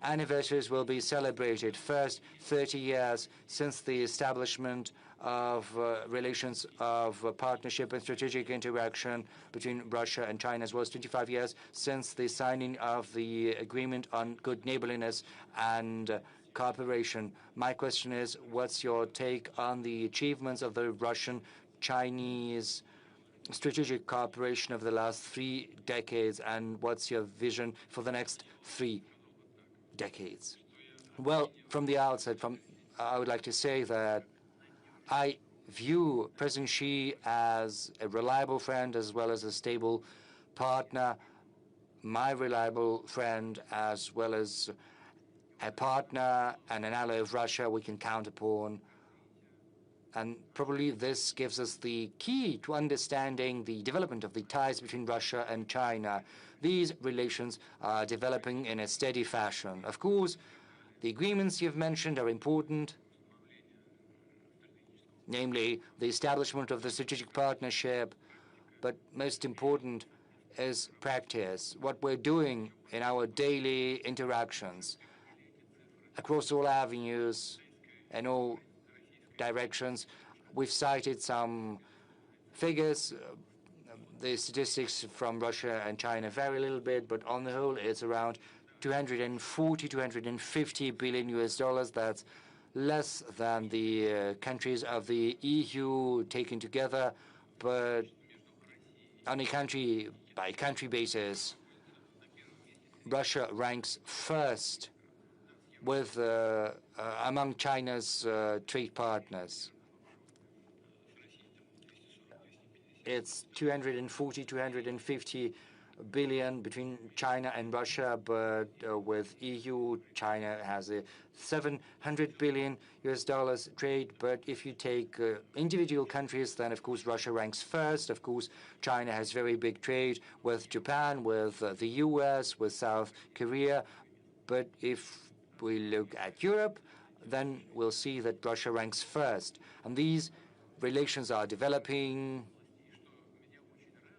anniversaries will be celebrated. First, 30 years since the establishment of relations of partnership and strategic interaction between Russia and China, as well as 25 years since the signing of the agreement on good neighborliness and cooperation. My question is, what's your take on the achievements of the Russian-Chinese strategic cooperation over the last 3 decades, and what's your vision for the next 3 decades? Well, from the outset, I would like to say that I view President Xi as a reliable friend as well as a stable partner, my reliable friend as well as a partner and an ally of Russia we can count upon. And probably this gives us the key to understanding the development of the ties between Russia and China. These relations are developing in a steady fashion. Of course, the agreements you've mentioned are important, namely the establishment of the strategic partnership, but most important is practice, what we're doing in our daily interactions across all avenues and all directions. We've cited some figures. The statistics from Russia and China vary a little bit, but on the whole, it's around 250 billion US dollars. That's less than the countries of the EU taken together, but on a country-by-country basis, Russia ranks first with among China's trade partners. It's 250 billion between China and Russia, but with EU, China has a 700 billion US dollars trade. But if you take individual countries, then of course Russia ranks first. Of course, China has very big trade with Japan, with the US, with South Korea. But if we look at Europe, then we'll see that Russia ranks first. And these relations are developing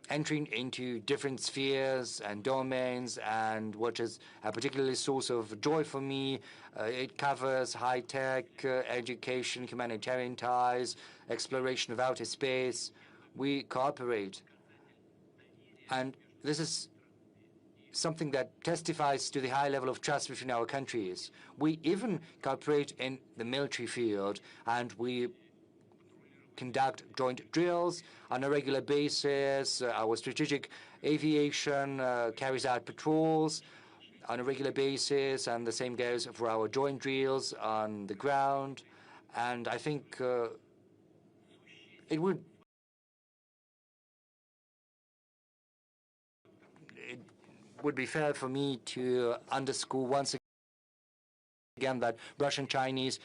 entering into different spheres and domains, and what is a particularly source of joy for me, it covers high-tech, education, humanitarian ties, exploration of outer space. We cooperate. And this is something that testifies to the high level of trust between our countries. We even cooperate in the military field, and we conduct joint drills on a regular basis. Our strategic aviation carries out patrols on a regular basis, and the same goes for our joint drills on the ground. And I think it would be fair for me to underscore once again that Russian-Chinese